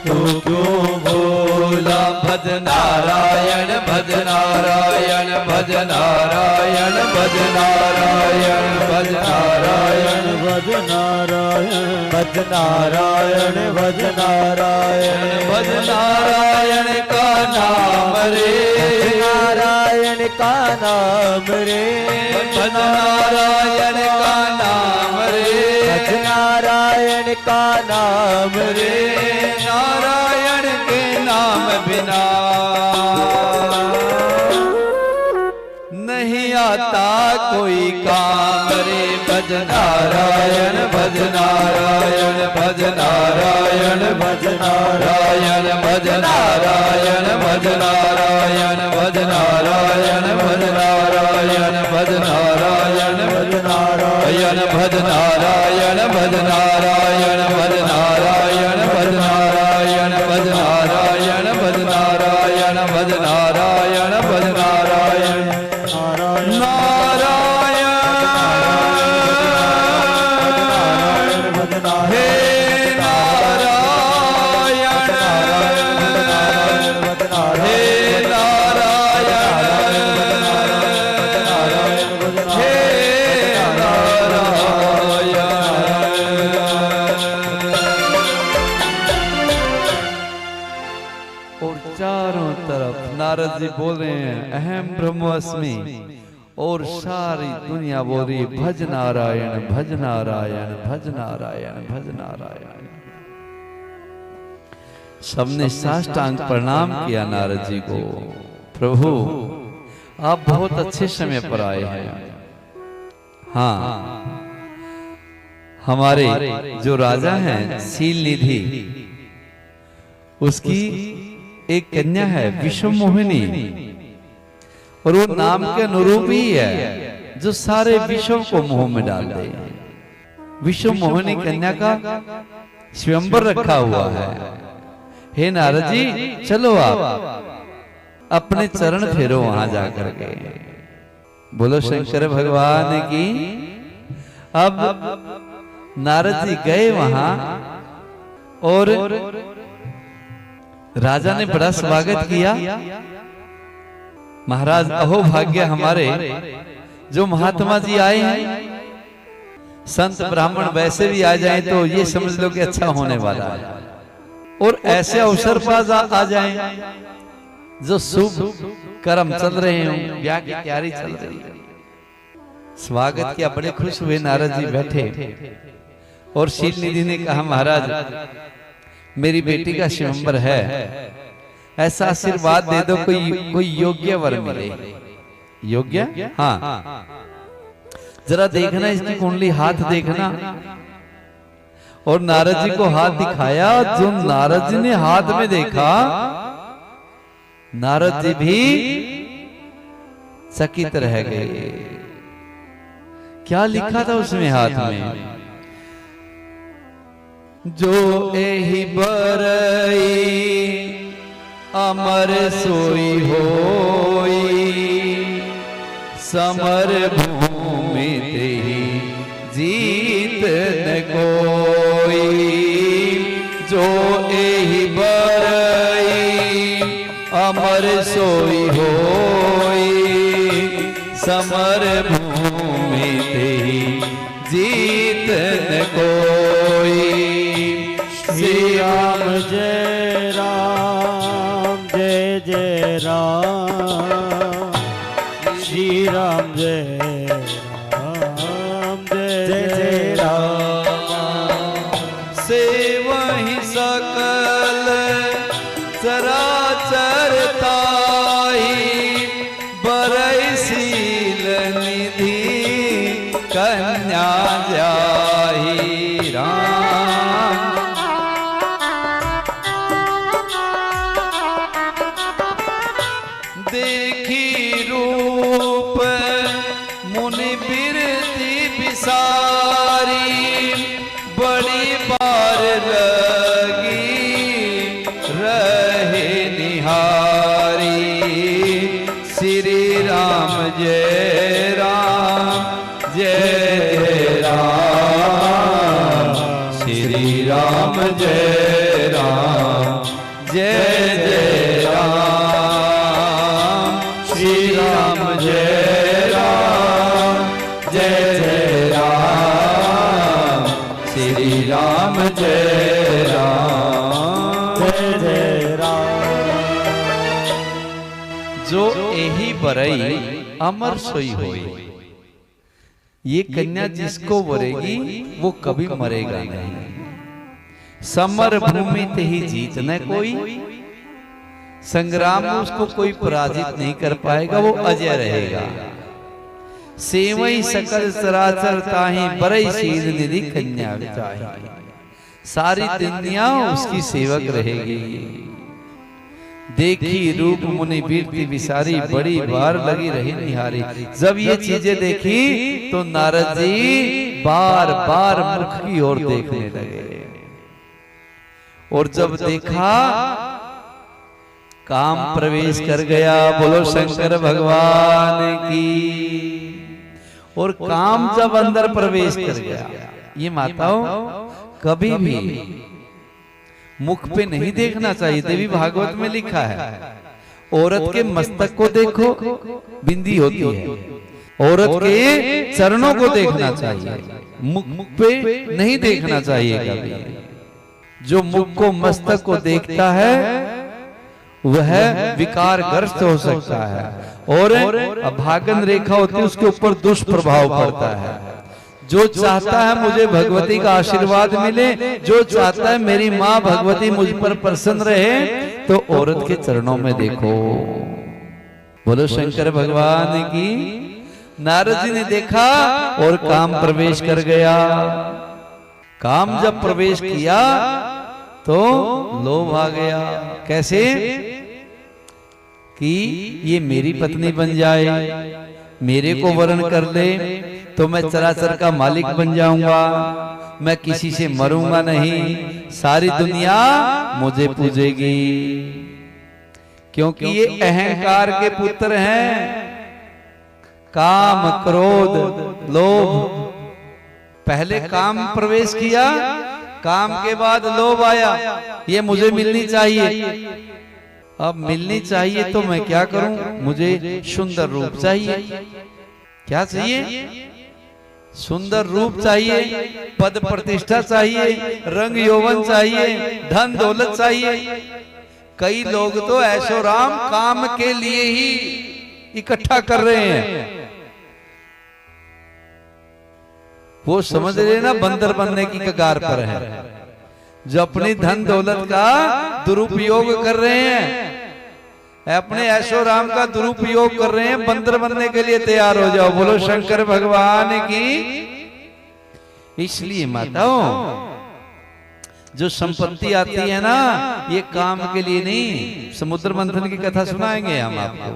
तो क्यों भोला। भज नारायण भज नारायण भज नारायण भज नारायण भज नारायण भज नारायण भज नारायण भज नारायण भज नारायण का नाम रे, नारायण का नाम रे, भज नारायण का नाम रे, भज नारायण का नाम रे। नारायण के नाम बिना नहीं आता कोई काम रे। भज नारायण भज नारायण भज नारायण भज नारायण भज नारायण भज नारायण भज नारायण भज नारायण भज नारायण भज नारायण भज नारायण भज नारायण नारद जी बोल रहे हैं अहम ब्रह्मास्मि, और सारी दुनिया बोल रही भज नारायण भज नारायण भज नारायण भज नारायण। सबने साष्टांग प्रणाम किया नारद जी को। प्रभु आप बहुत अच्छे समय पर आए हैं। हाँ, हमारे जो राजा हैं शील निधि, उसकी एक कन्या है विश्व मोहिनी, और वो नाम के अनुरूप ही है जो सारे विश्व को मोह में डाल दे। विश्व मोहिनी कन्या का स्वयंवर रखा हुआ है। हे नारद जी चलो आप अपने चरण फेरो वहां जाकर के। बोलो शंकर भगवान की। अब नारद जी गए वहां और राजा ने बड़ा स्वागत किया। महाराज अहो भाग्य हमारे जो महात्मा जी आए हैं। संत ब्राह्मण वैसे भी आ जाएं तो ये समझ लो कि अच्छा होने वाला है, और ऐसे अवसर पर आ जाएं जो शुभ कर्म चल रहे हों, ब्याह की तैयारी चल रही है। स्वागत किया, बड़े खुश हुए नारद जी बैठे, और शील निधि ने कहा महाराज मेरी बेटी का स्वयंवर है, ऐसा आशीर्वाद दे दो कोई योग्य वर मिले। योग्य? हाँ, जरा देखना इसकी कुंडली, हाथ देखना। और नारद जी को हाथ दिखाया। जो नारद जी ने हाथ में देखा, नारद जी भी चकित रह गए। क्या लिखा था उसमें हाथ में? जो एहि बरई अमर सोई होई, समर भूमि तेहि जीत न कोई। जो एहि बरई अमर सोई होई, समर भूमि तेहि जीत न कोई। श्री राम जय राम जय जय राम, श्री राम जय राम जय जय राम। से वही सकल चराचर ताई, बरई शील निधि कन्या जाहि राम। देखी रूप मुनि बिरती बिसारी, बड़ी बार लगी रहे निहारी। श्री राम जय राम जय राम, श्री राम जय राम जय जय राम। श्री राम जय राम जय जय राम, श्री राम जय राम जय जय राम। जो एहि बरई अमर सोई होई। ये कन्या जिसको वरेगी वो कभी मरेगा नहीं। समर भूमि तेहि जीत न कोई, संग्राम में उसको कोई पराजित नहीं कर पाएगा, वो अजय रहेगा। सेवई सकल चराचर ताहि, बरई शील निधि कन्या जाहि। सारी दुनिया उसकी सेवक रहेगी। देखी रूप मुनि बिरती बिसारी, बड़ी बार लगी रही निहारी। जब ये चीजें देखी तो नारद जी बार बार मुख की ओर देखने लगे, और जब देखा काम प्रवेश कर गया। बोलो शंकर भगवान की। और काम जब अंदर प्रवेश कर गया, ये माताओं कभी भी मुख पे नहीं देखना चाहिए। देवी भागवत में लिखा है औरत के मस्तक को देखो, बिंदी होती है। औरत के चरणों को देखना चाहिए, मुख पे नहीं देखना चाहिए कभी। जो मुख को मस्तक को देखता है वह विकारग्रस्त हो सकता है, और अभागन रेखा होती है उसके ऊपर दुष्प्रभाव पड़ता है। जो चाहता है मुझे भगवती का आशीर्वाद मिले, जो चाहता है मेरी माँ भगवती मुझ पर प्रसन्न रहे, तो औरत के चरणों में देखो। बोलो शंकर भगवान की। नारद जी ने देखा और काम प्रवेश कर गया। काम जब प्रवेश किया तो लोभ आ गया। कैसे? कि ये मेरी पत्नी बन जाए, मेरे को वर्ण कर ले तो मैं चराचर का मालिक बन जाऊंगा, मैं किसी से मरूंगा नहीं, सारी दुनिया मुझे पूजेगी। क्योंकि ये अहंकार के पुत्र हैं। काम, क्रोध, लोभ। पहले काम प्रवेश किया, काम के बाद लोभ आया, ये मुझे मिलनी चाहिए। अब मिलनी चाहिए तो मैं क्या करूं? मुझे सुंदर रूप चाहिए। क्या चाहिए? सुंदर रूप चाहिए, पद प्रतिष्ठा चाहिए, रंग यौवन चाहिए, धन दौलत चाहिए। कई लोग तो ऐशो राम काम के लिए ही इकट्ठा कर रहे हैं। वो समझ रहे ना बंदर बनने की कगार पर है, जो अपनी धन दौलत का दुरुपयोग कर रहे हैं, अपने ऐशो राम का दुरुपयोग कर रहे हैं। बंदर बनने के लिए तैयार हो जाओ। बोलो शंकर भगवान की। इसलिए माताओं, जो संपत्ति आती है ना, ये काम के लिए नहीं। समुद्र मंथन की कथा सुनाएंगे हम आपको।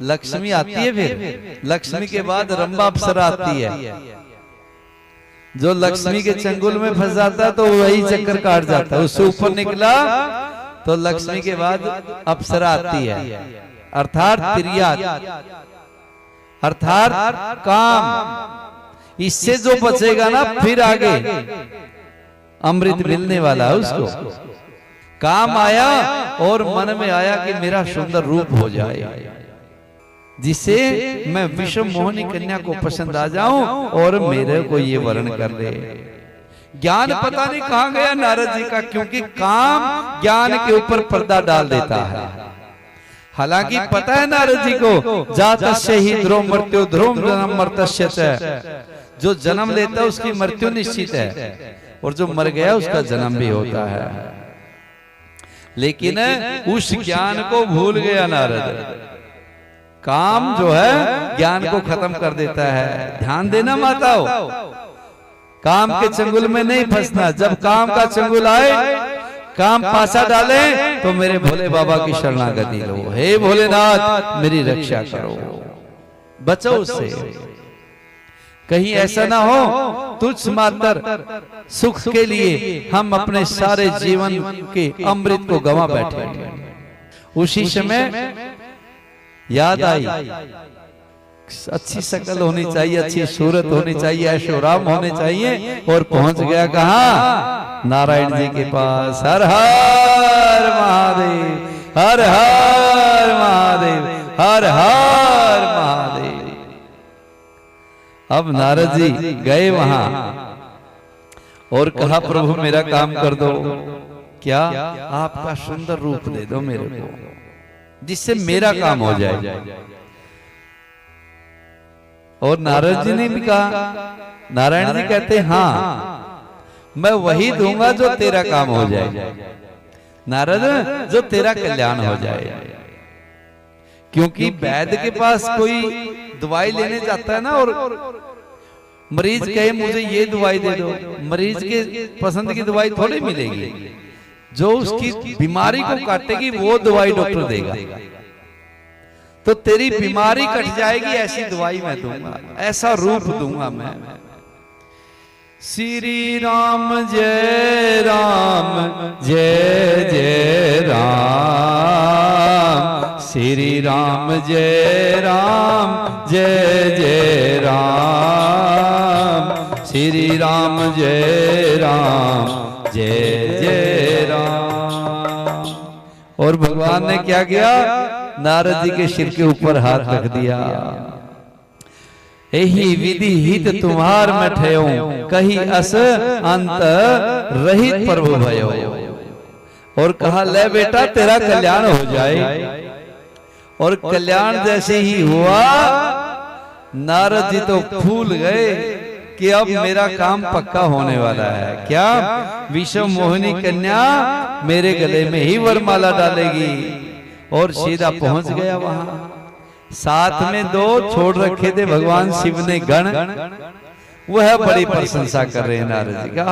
लक्ष्मी आती है, फिर लक्ष्मी के बाद रंभा अप्सरा आती है। जो लक्ष्मी के चंगुल में फंस जाता है तो वही चक्कर काट जाता है। उससे ऊपर निकला तो लक्ष्मी के बाद अप्सरा आती है, अर्थात तिर्या, अर्थात काम। इससे जो बचेगा ना, फिर आगे अमृत मिलने वाला है उसको। काम आया और मन में आया कि मेरा सुंदर रूप हो जाए, जिससे मैं विश्व मोहनी कन्या को पसंद आ जाऊं और मेरे को ये वर्ण कर ले। ज्ञान पता नहीं कहां गया नारद जी का, क्योंकि काम ज्ञान के ऊपर पर्दा डाल देता है। हालांकि पता है नारद जी को, जातस्य ही ध्रुव मृत्यु ध्रुव जन्म मर्तस्य च। जो जन्म लेता है उसकी मृत्यु निश्चित है, और जो मर गया उसका जन्म भी होता है। लेकिन उस ज्ञान को भूल गया नारद। काम जो है ज्ञान को खत्म कर देता है। ध्यान देना माताओ, काम के चंगुल में नहीं फंसना। जब काम का चंगुल आए, काम पासा डाले, तो मेरे भोले बाबा की शरणागति लो। हे भोलेनाथ मेरी रक्षा करो, बचो उससे। कहीं ऐसा ना हो तुच्छ मात्र सुख के लिए हम अपने सारे जीवन के अमृत को गंवा बैठे। उसी समय याद आई, अच्छी शक्ल होनी चाहिए, अच्छी सूरत होनी चाहिए, ऐशो राम होने चाहिए, और पहुंच गया कहाँ? नारायण जी के पास। हर हर महादेव, हर हर महादेव, हर हर महादेव। अब नारद जी गए वहां और कहा, प्रभु मेरा काम कर दो। क्या? आपका सुंदर रूप दे दो मेरे को, जिससे मेरा काम हो जाए। और नारद जी ने भी कहा, नारायण जी कहते हाँ मैं वही दूंगा जो तेरा काम हो जाए। नारद, जो तेरा कल्याण हो जाए। क्योंकि वैद्य के पास कोई दवाई लेने जाता है ना, और मरीज कहे मुझे ये दवाई दे दो, मरीज के पसंद की दवाई थोड़ी मिलेगी। जो उसकी बीमारी को काटेगी वो दवाई डॉक्टर देगा। तो तेरी बीमारी कट जाएगी, ऐसी दवाई मैं दूंगा, ऐसा रूप दूंगा मैं। श्री राम जय राम, जय जय राम। श्री राम जय राम, जय जय राम। श्री राम जय राम, जय जय राम। और भगवान ने क्या किया? नारद जी के सिर के ऊपर हाथ रख दिया। यही विधि हित तुम्हार में ठयो, कही अस अंत रहित प्रभु भयो। और कहा ले बेटा तेरा कल्याण हो जाए। और कल्याण जैसे ही हुआ नारद जी तो फूल गए कि अब मेरा काम पक्का होने वाला है। क्या? विश्व मोहिनी कन्या मेरे गले में ही वरमाला डालेगी। और सीधा पहुंच गया वहां। साथ में 2 छोड़ रखे थे भगवान शिव ने गण, वह बड़ी प्रशंसा कर रहे हैं नारद जी का।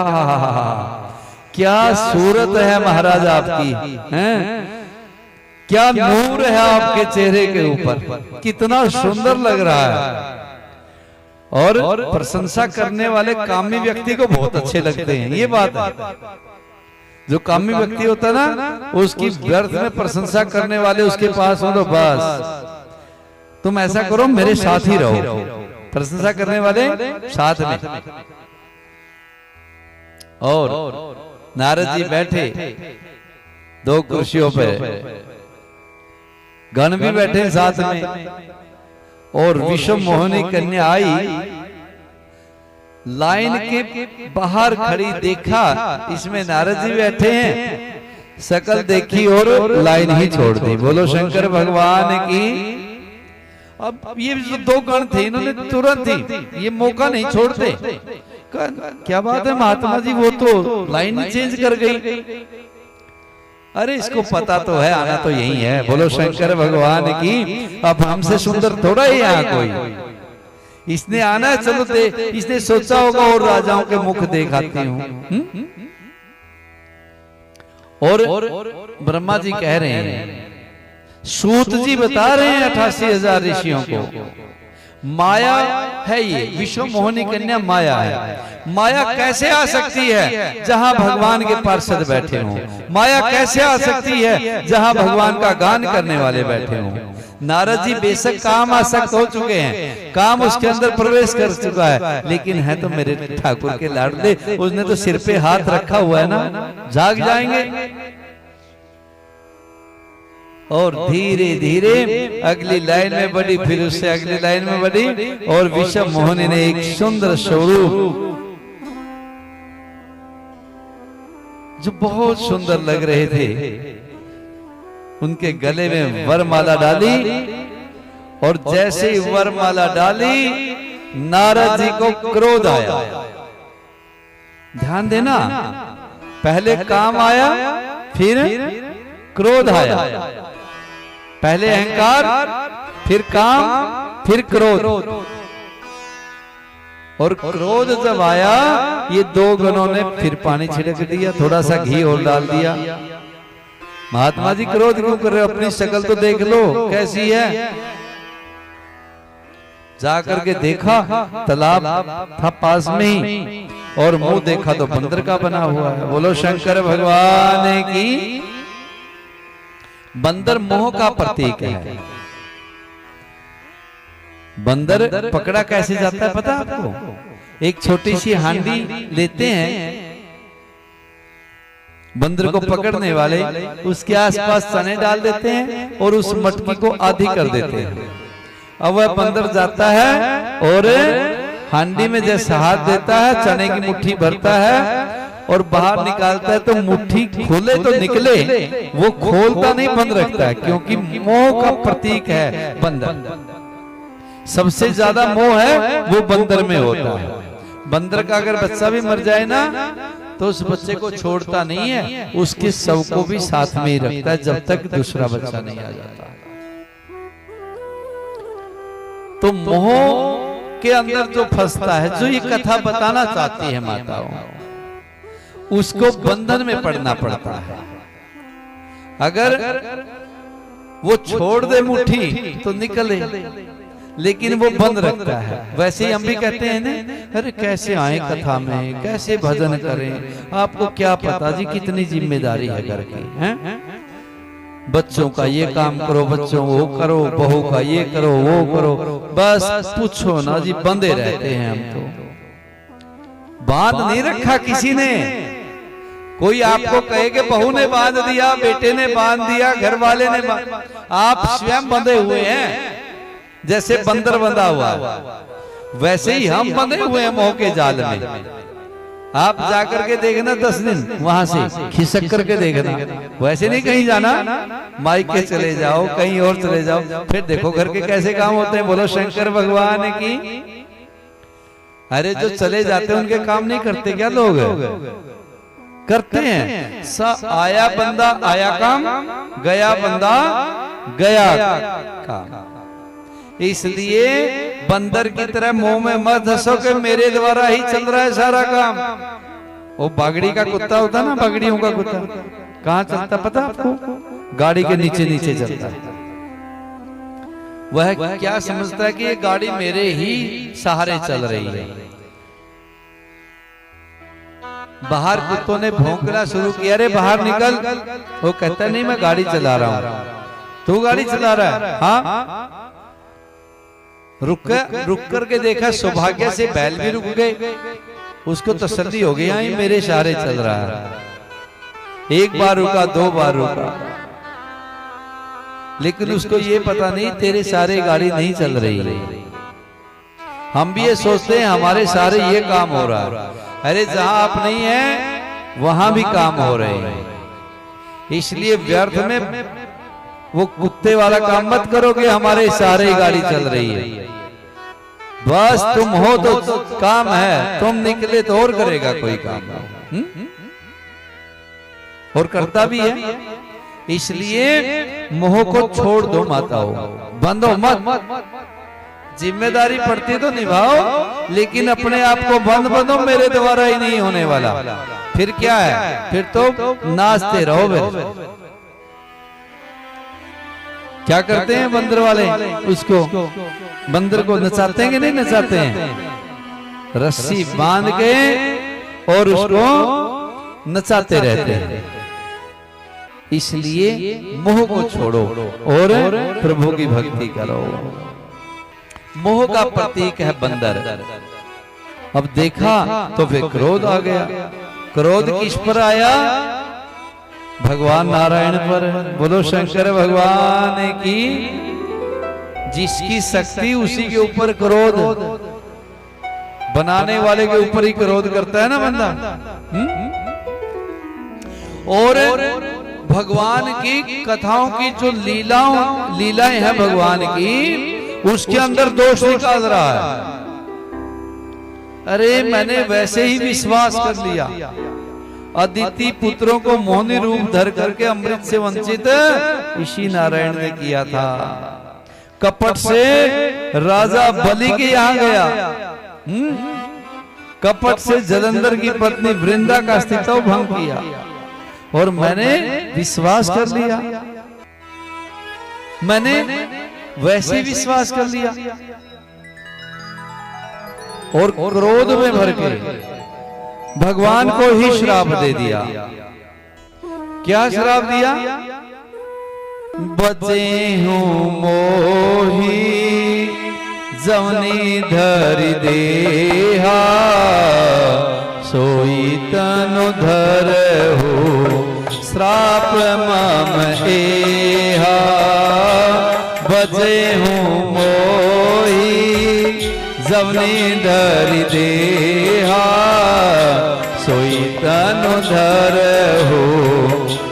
क्या सूरत है महाराज आपकी, हैं? क्या नूर है आपके चेहरे के ऊपर, कितना सुंदर लग रहा है। और प्रशंसा करने वाले कामी व्यक्ति को बहुत अच्छे लगते हैं, ये बात है। जो कामी व्यक्ति होता है ना, उसकी व्यर्थ में प्रशंसा करने वाले उसके पास हो तो बस तुम ऐसा करो मेरे साथ ही रहो, प्रशंसा करने वाले साथ में। और नारद जी बैठे 2 कुर्सियों पे, गण भी बैठे साथ में। और विश्व मोहिनी कन्या आई, लाइन के बाहर खड़ी, देखा इसमें नारद जी बैठे हैं, शकल देखी और लाइन ही छोड़ दी। बोलो शंकर भगवान की। अब ये जो 2 गण थे, इन्होंने तुरंत ही ये मौका नहीं छोड़ते। क्या बात है महात्मा जी, वो तो लाइन ही चेंज कर गई। अरे इसको पता तो है आना तो यही है। बोलो शंकर भगवान की। अब हमसे सुंदर थोड़ा ही यहाँ कोई, इसने आना है, चलो दे। इसने सोचा होगा और राजाओं के मुख देखाती हूँ। और ब्रह्मा जी कह रहे हैं, सूत जी बता रहे हैं 88,000 ऋषियों को, माया है ये विश्व मोहिनी कन्या, माया है। माया कैसे आ सकती है जहां भगवान के पार्षद बैठे हों? माया कैसे आ सकती है जहां भगवान का गान करने वाले बैठे हों? नारद जी बेशक काम आसक्त हो चुके हैं, काम उसके अंदर प्रवेश कर चुका है, लेकिन है तो मेरे ठाकुर के लाडले। उसने तो सिर पे हाथ रखा हुआ है ना, जाग जाएंगे। और धीरे धीरे अगली लाइन में बढ़ी, फिर उससे अगली लाइन में बढ़ी। और विश्व मोहिनी ने एक सुंदर स्वरूप जो बहुत सुंदर लग रहे थे, उनके गले में वरमाला डाली। और जैसे ही वरमाला डाली, नारद जी को क्रोध आया। ध्यान देना, पहले काम आया, फिर क्रोध आया। पहले अहंकार, फिर काम, फिर क्रोध। और क्रोध जब आया, ये 2 गणों ने फिर पानी छिड़क दिया, थोड़ा सा घी और डाल दिया। महात्मा जी क्रोध क्यों कर रहे हो? अपनी शक्ल तो देख लो कैसी है। जाकर के देखा, तालाब था पास में ही, और मुंह देखा तो बंदर का बना हुआ है। बोलो शंकर भगवान की। बंदर मोह का प्रतीक है। बंदर पकड़ा कैसे जाता है पता आपको? एक छोटी सी हांडी लेते हैं, बंदर को पकड़ने वाले उसके आसपास चने डाल देते हैं और उस मटकी को आधी कर देते हैं। अब वह बंदर जाता है और हांडी में जैसे हाथ देता है, चने की मुट्ठी भरता है और बाहर निकालता है, तो मुट्ठी खोले तो निकले, वो खोलता नहीं, बंद रखता है, क्योंकि मोह का प्रतीक है बंदर। सबसे ज्यादा मोह है वो बंदर में होता है। बंदर का अगर बच्चा भी मर जाए ना, तो उस बच्चे को छोड़ता नहीं है, उसके शव को भी साथ में ही रखता है जब तक दूसरा बच्चा नहीं आ जाता। तो मोह के अंदर जो फंसता है, जो ये कथा बताना चाहती है माताओं, उसको बंधन में पड़ना पड़ता है। अगर वो छोड़ दे मुट्ठी तो निकले, लेकिन वो बंद रखता है। वैसे ही हम भी कहते हैं ना, अरे कैसे आए कथा में, कैसे भजन करें, आपको क्या पता जी कितनी जिम्मेदारी है घर की, हैं? बच्चों का ये काम करो, बच्चों वो करो, बहू का ये करो, वो करो, बस पूछो ना जी, बंधे रहते हैं हम तो। बांध नहीं रखा किसी ने। कोई आपको कहे कि बहू ने बांध दिया, बेटे ने बांध दिया, घर वाले ने बांध, आप स्वयं बंधे हुए हैं। जैसे बंदर बंधा हुआ, वैसे ही हम बंधे हुए हैं मोह के जाल में। आप जाकर के देखना 10 दिन वहां से खिसक करके देखना, वैसे नहीं कहीं जाना, माइक के चले जाओ, कहीं और चले जाओ, फिर देखो घर के कैसे काम होते हैं। बोलो शंकर भगवान की। अरे जो चले जाते हैं उनके काम नहीं करते क्या लोग? करते हैं। आया बंदा आया काम, गया बंदा गया काम। इसलिए बंदर की तरह मुंह में मत हंसो कि मेरे द्वारा ही चल रहा है सारा काम। वो बागड़ी का कुत्ता होता ना, बागड़ियों का कुत्ता कहाँ चलता पता आपको? गाड़ी के नीचे नीचे चलता है। वह क्या समझता है कि ये गाड़ी मेरे ही सहारे चल रही है। बाहर कुत्तों ने भौंकना शुरू किया, अरे बाहर निकल। वो कहता नहीं मैं गाड़ी चला रहा हूं। तू गाड़ी चला रहा है? हाँ। रुक करके देखा, सौभाग्य से बैल भी रुक गए। उसको तसल्ली हो गई, ये मेरे इशारे चल रहा है। एक बार रुका, 2 बार रुका, लेकिन उसको ये पता नहीं तेरे सारे गाड़ी नहीं चल रही। हम भी ये सोचते हैं हमारे सारे ये काम हो रहा है। अरे जहां आप नहीं है वहां भी काम हो रहे हैं। इसलिए व्यर्थ में वो कुत्ते वाला काम मत करो कि हमारे सारे गाड़ी चल रही है। बस तुम हो तो काम है, तुम निकले तो और करेगा कोई काम। और करता भी है। इसलिए मोह को छोड़ दो माताओं, बंधो मत। जिम्मेदारी पड़ती तो निभाओ, लेकिन अपने आप को बंधो, मेरे द्वारा ही नहीं होने वाला। फिर क्या है? फिर तो नाचते रहो। क्या करते हैं बंदर वाले? उसको बंदर को नचाते हैं कि नहीं नचाते हैं? रस्सी बांध के और उसको नचाते रहते हैं। इसलिए मोह को छोड़ो और प्रभु की भक्ति करो। मोह का प्रतीक है बंदर। अब देखा तो फिर क्रोध आ गया। क्रोध किस पर आया? भगवान नारायण पर। बोलो शंकर भगवान की। जिसकी शक्ति उसी के ऊपर क्रोध, बनाने वाले के ऊपर ही क्रोध करता है ना बंदा। और भगवान की कथाओं की जो लीलाएं हैं भगवान की, उसके अंदर दोष निकाल रहा है। अरे मैंने वैसे ही विश्वास कर लिया, अदिति पुत्रों को मोहनी रूप धर करके अमृत से वंचित इसी नारायण ने किया था। कपट से राजा बलि के यहाँ गया, कपट से जलंधर की पत्नी वृंदा का अस्तित्व भंग किया, और मैंने विश्वास कर लिया, मैंने वैसे विश्वास कर लिया। और क्रोध में भर के भगवान को ही श्राप दे दिया। क्या श्राप दिया? बचे हूँ मोही जवनी धरि देहा, सोई तनु धर हो श्राप मम एहा। बचे हूँ मोही जवनी धरि देहा, सोई तनु धर हो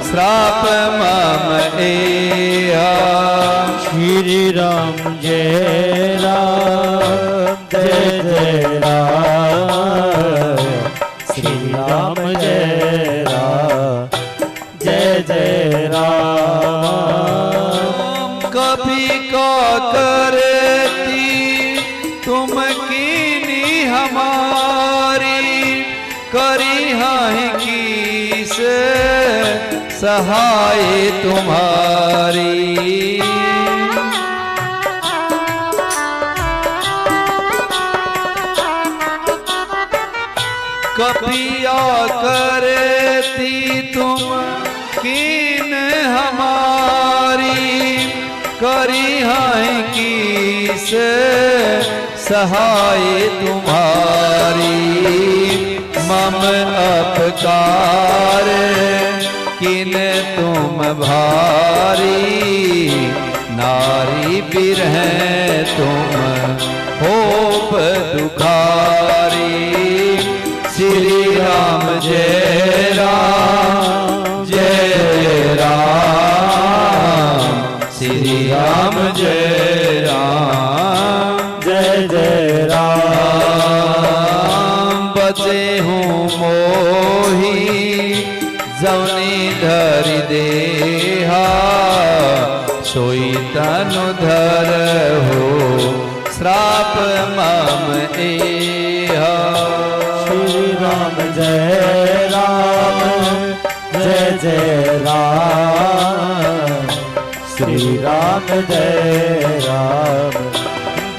श्राप मम एहा। श्री राम जय राम जय जय राम, श्री राम जय राम जय जय राम। कभी का करती तुम कीनी हमारी, करी हाय की से सहाय तुम्हारी। कपिया करती तुम कीन हमारी, करी हाय की से सहाय तुम्हारी। मम अपकार किन तुम भारी, नारी बिरह तुम होप दुखारी। श्री जय राम जय राम श्री राम जय राम जय जय राम। बचे हूँ मोही जवनी धरि देहा सोई तनु धर हो श्राप मम एहा। श्री राम जय राम जय जय राम श्री राम जय राम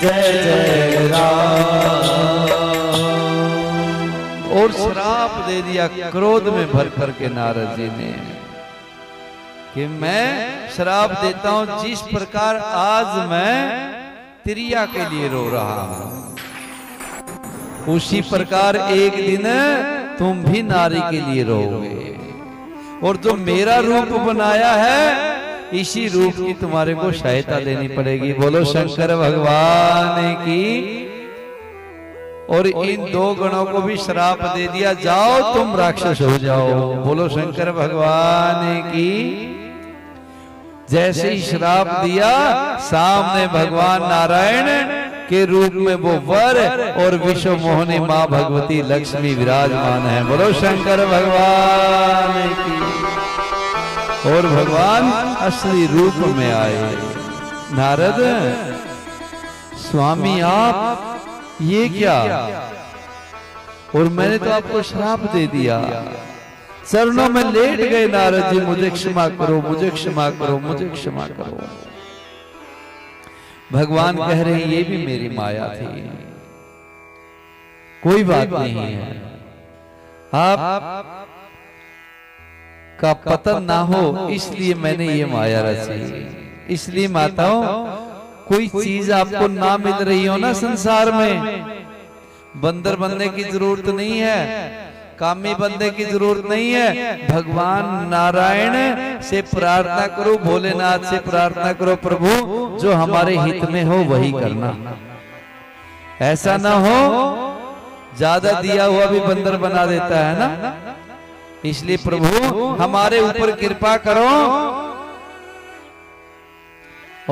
जय जय राम। और श्राप दे दिया क्रोध में भर करके नारद जी ने कि मैं श्राप देता हूं जिस प्रकार आज मैं त्रिया के लिए रो रहा हूं उसी प्रकार एक दिन तुम भी नारी के लिए रोओगे और जो मेरा रूप बनाया है इसी रूप की तुम्हारे को सहायता लेनी पड़ेगी। बोलो शंकर भगवान की। और इन दो गणों को भी श्राप दे दिया जाओ तुम राक्षस हो जाओ। बोलो शंकर भगवान की। जैसे ही श्राप दिया सामने भगवान नारायण के रूप में वो वर और विश्व मोहनी मां भगवती लक्ष्मी विराजमान है। बोलो शंकर भगवान की। और भगवान असली रूप में आए। नारद स्वामी आप ये क्या? और मैंने तो आपको श्राप दे दिया। चरणों में लेट गए नारद जी, मुझे क्षमा करो मुझे क्षमा करो मुझे क्षमा करो। भगवान कह रहे ये भी मेरी माया थी, कोई बात नहीं है। आप का पतन ना हो इसलिए मैंने ये माया रची। इसलिए माताओं कोई चीज आपको ना मिल रही हो ना संसार में, बंदर बनने की जरूरत नहीं है, कामी बनने की जरूरत नहीं है। भगवान नारायण से प्रार्थना करो, भोलेनाथ से प्रार्थना करो, प्रभु जो हमारे हित में हो वही करना। ऐसा ना हो ज्यादा दिया हुआ भी बंदर बना देता है ना। इसलिए प्रभु हमारे ऊपर कृपा करो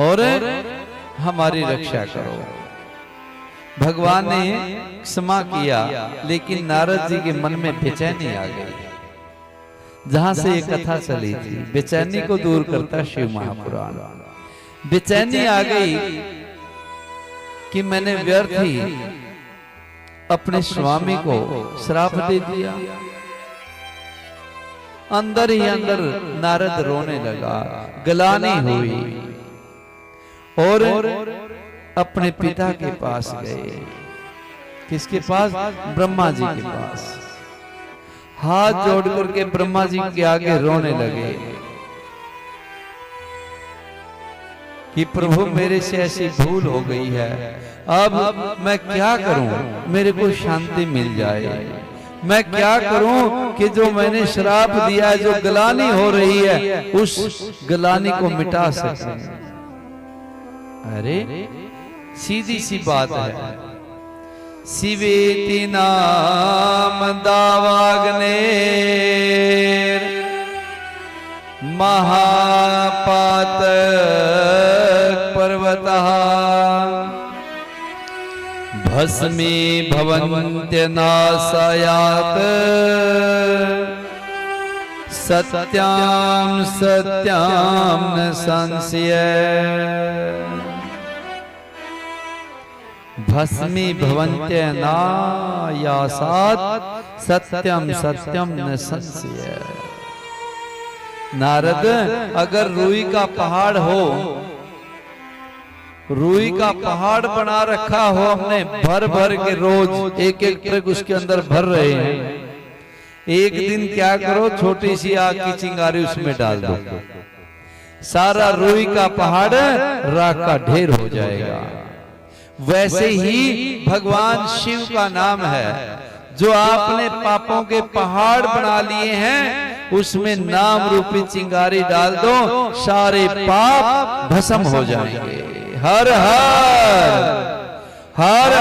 और हमारी रक्षा करो। भगवान ने क्षमा किया लेकिन नारद जी के मन में बेचैनी आ गई। जहां से ये कथा चली थी बेचैनी को दूर करता शिव महापुराण। बेचैनी आ गई कि मैंने व्यर्थ ही अपने स्वामी को श्राप दे दिया। अंदर ही अंदर नारद रोने लगा, गलानी हुई और अपने पिता के पास गए। किसके पास? ब्रह्मा जी के पास। हाथ जोड़ करके ब्रह्मा जी के आगे रोने लगे कि प्रभु मेरे से ऐसी भूल हो गई है, अब मैं क्या करूं मेरे को शांति मिल जाए। मैं क्या करूं कि जो मैंने श्राप दिया है, जो गलानी हो रही है, उस गलानी को मिटा सके। अरे सीधी सी बात है। शिवेति नाम दावाग्नेर महापातक पर्वतः भस्मी भवन्त्यनाशयात् सत्यां सत्यां न संशयः। भस्मी भवन्त्यनायासात् सत्यम सत्यम न संशयः। नारद अगर रूई का पहाड़ हो, रूई का पहाड़ बना रखा हो हमने, भर भर के रोज एक एक ट्रक उसके अंदर भर रहे हैं, एक दिन क्या करो छोटी सी आग की चिंगारी उसमें डाल दो, सारा रुई का पहाड़ राख का ढेर हो जाएगा। वैसे ही भगवान शिव का नाम है, जो आपने पापों के पहाड़ बना लिए हैं उसमें नाम रूपी चिंगारी डाल दो, सारे पाप भस्म हो जाएंगे। हर हर हर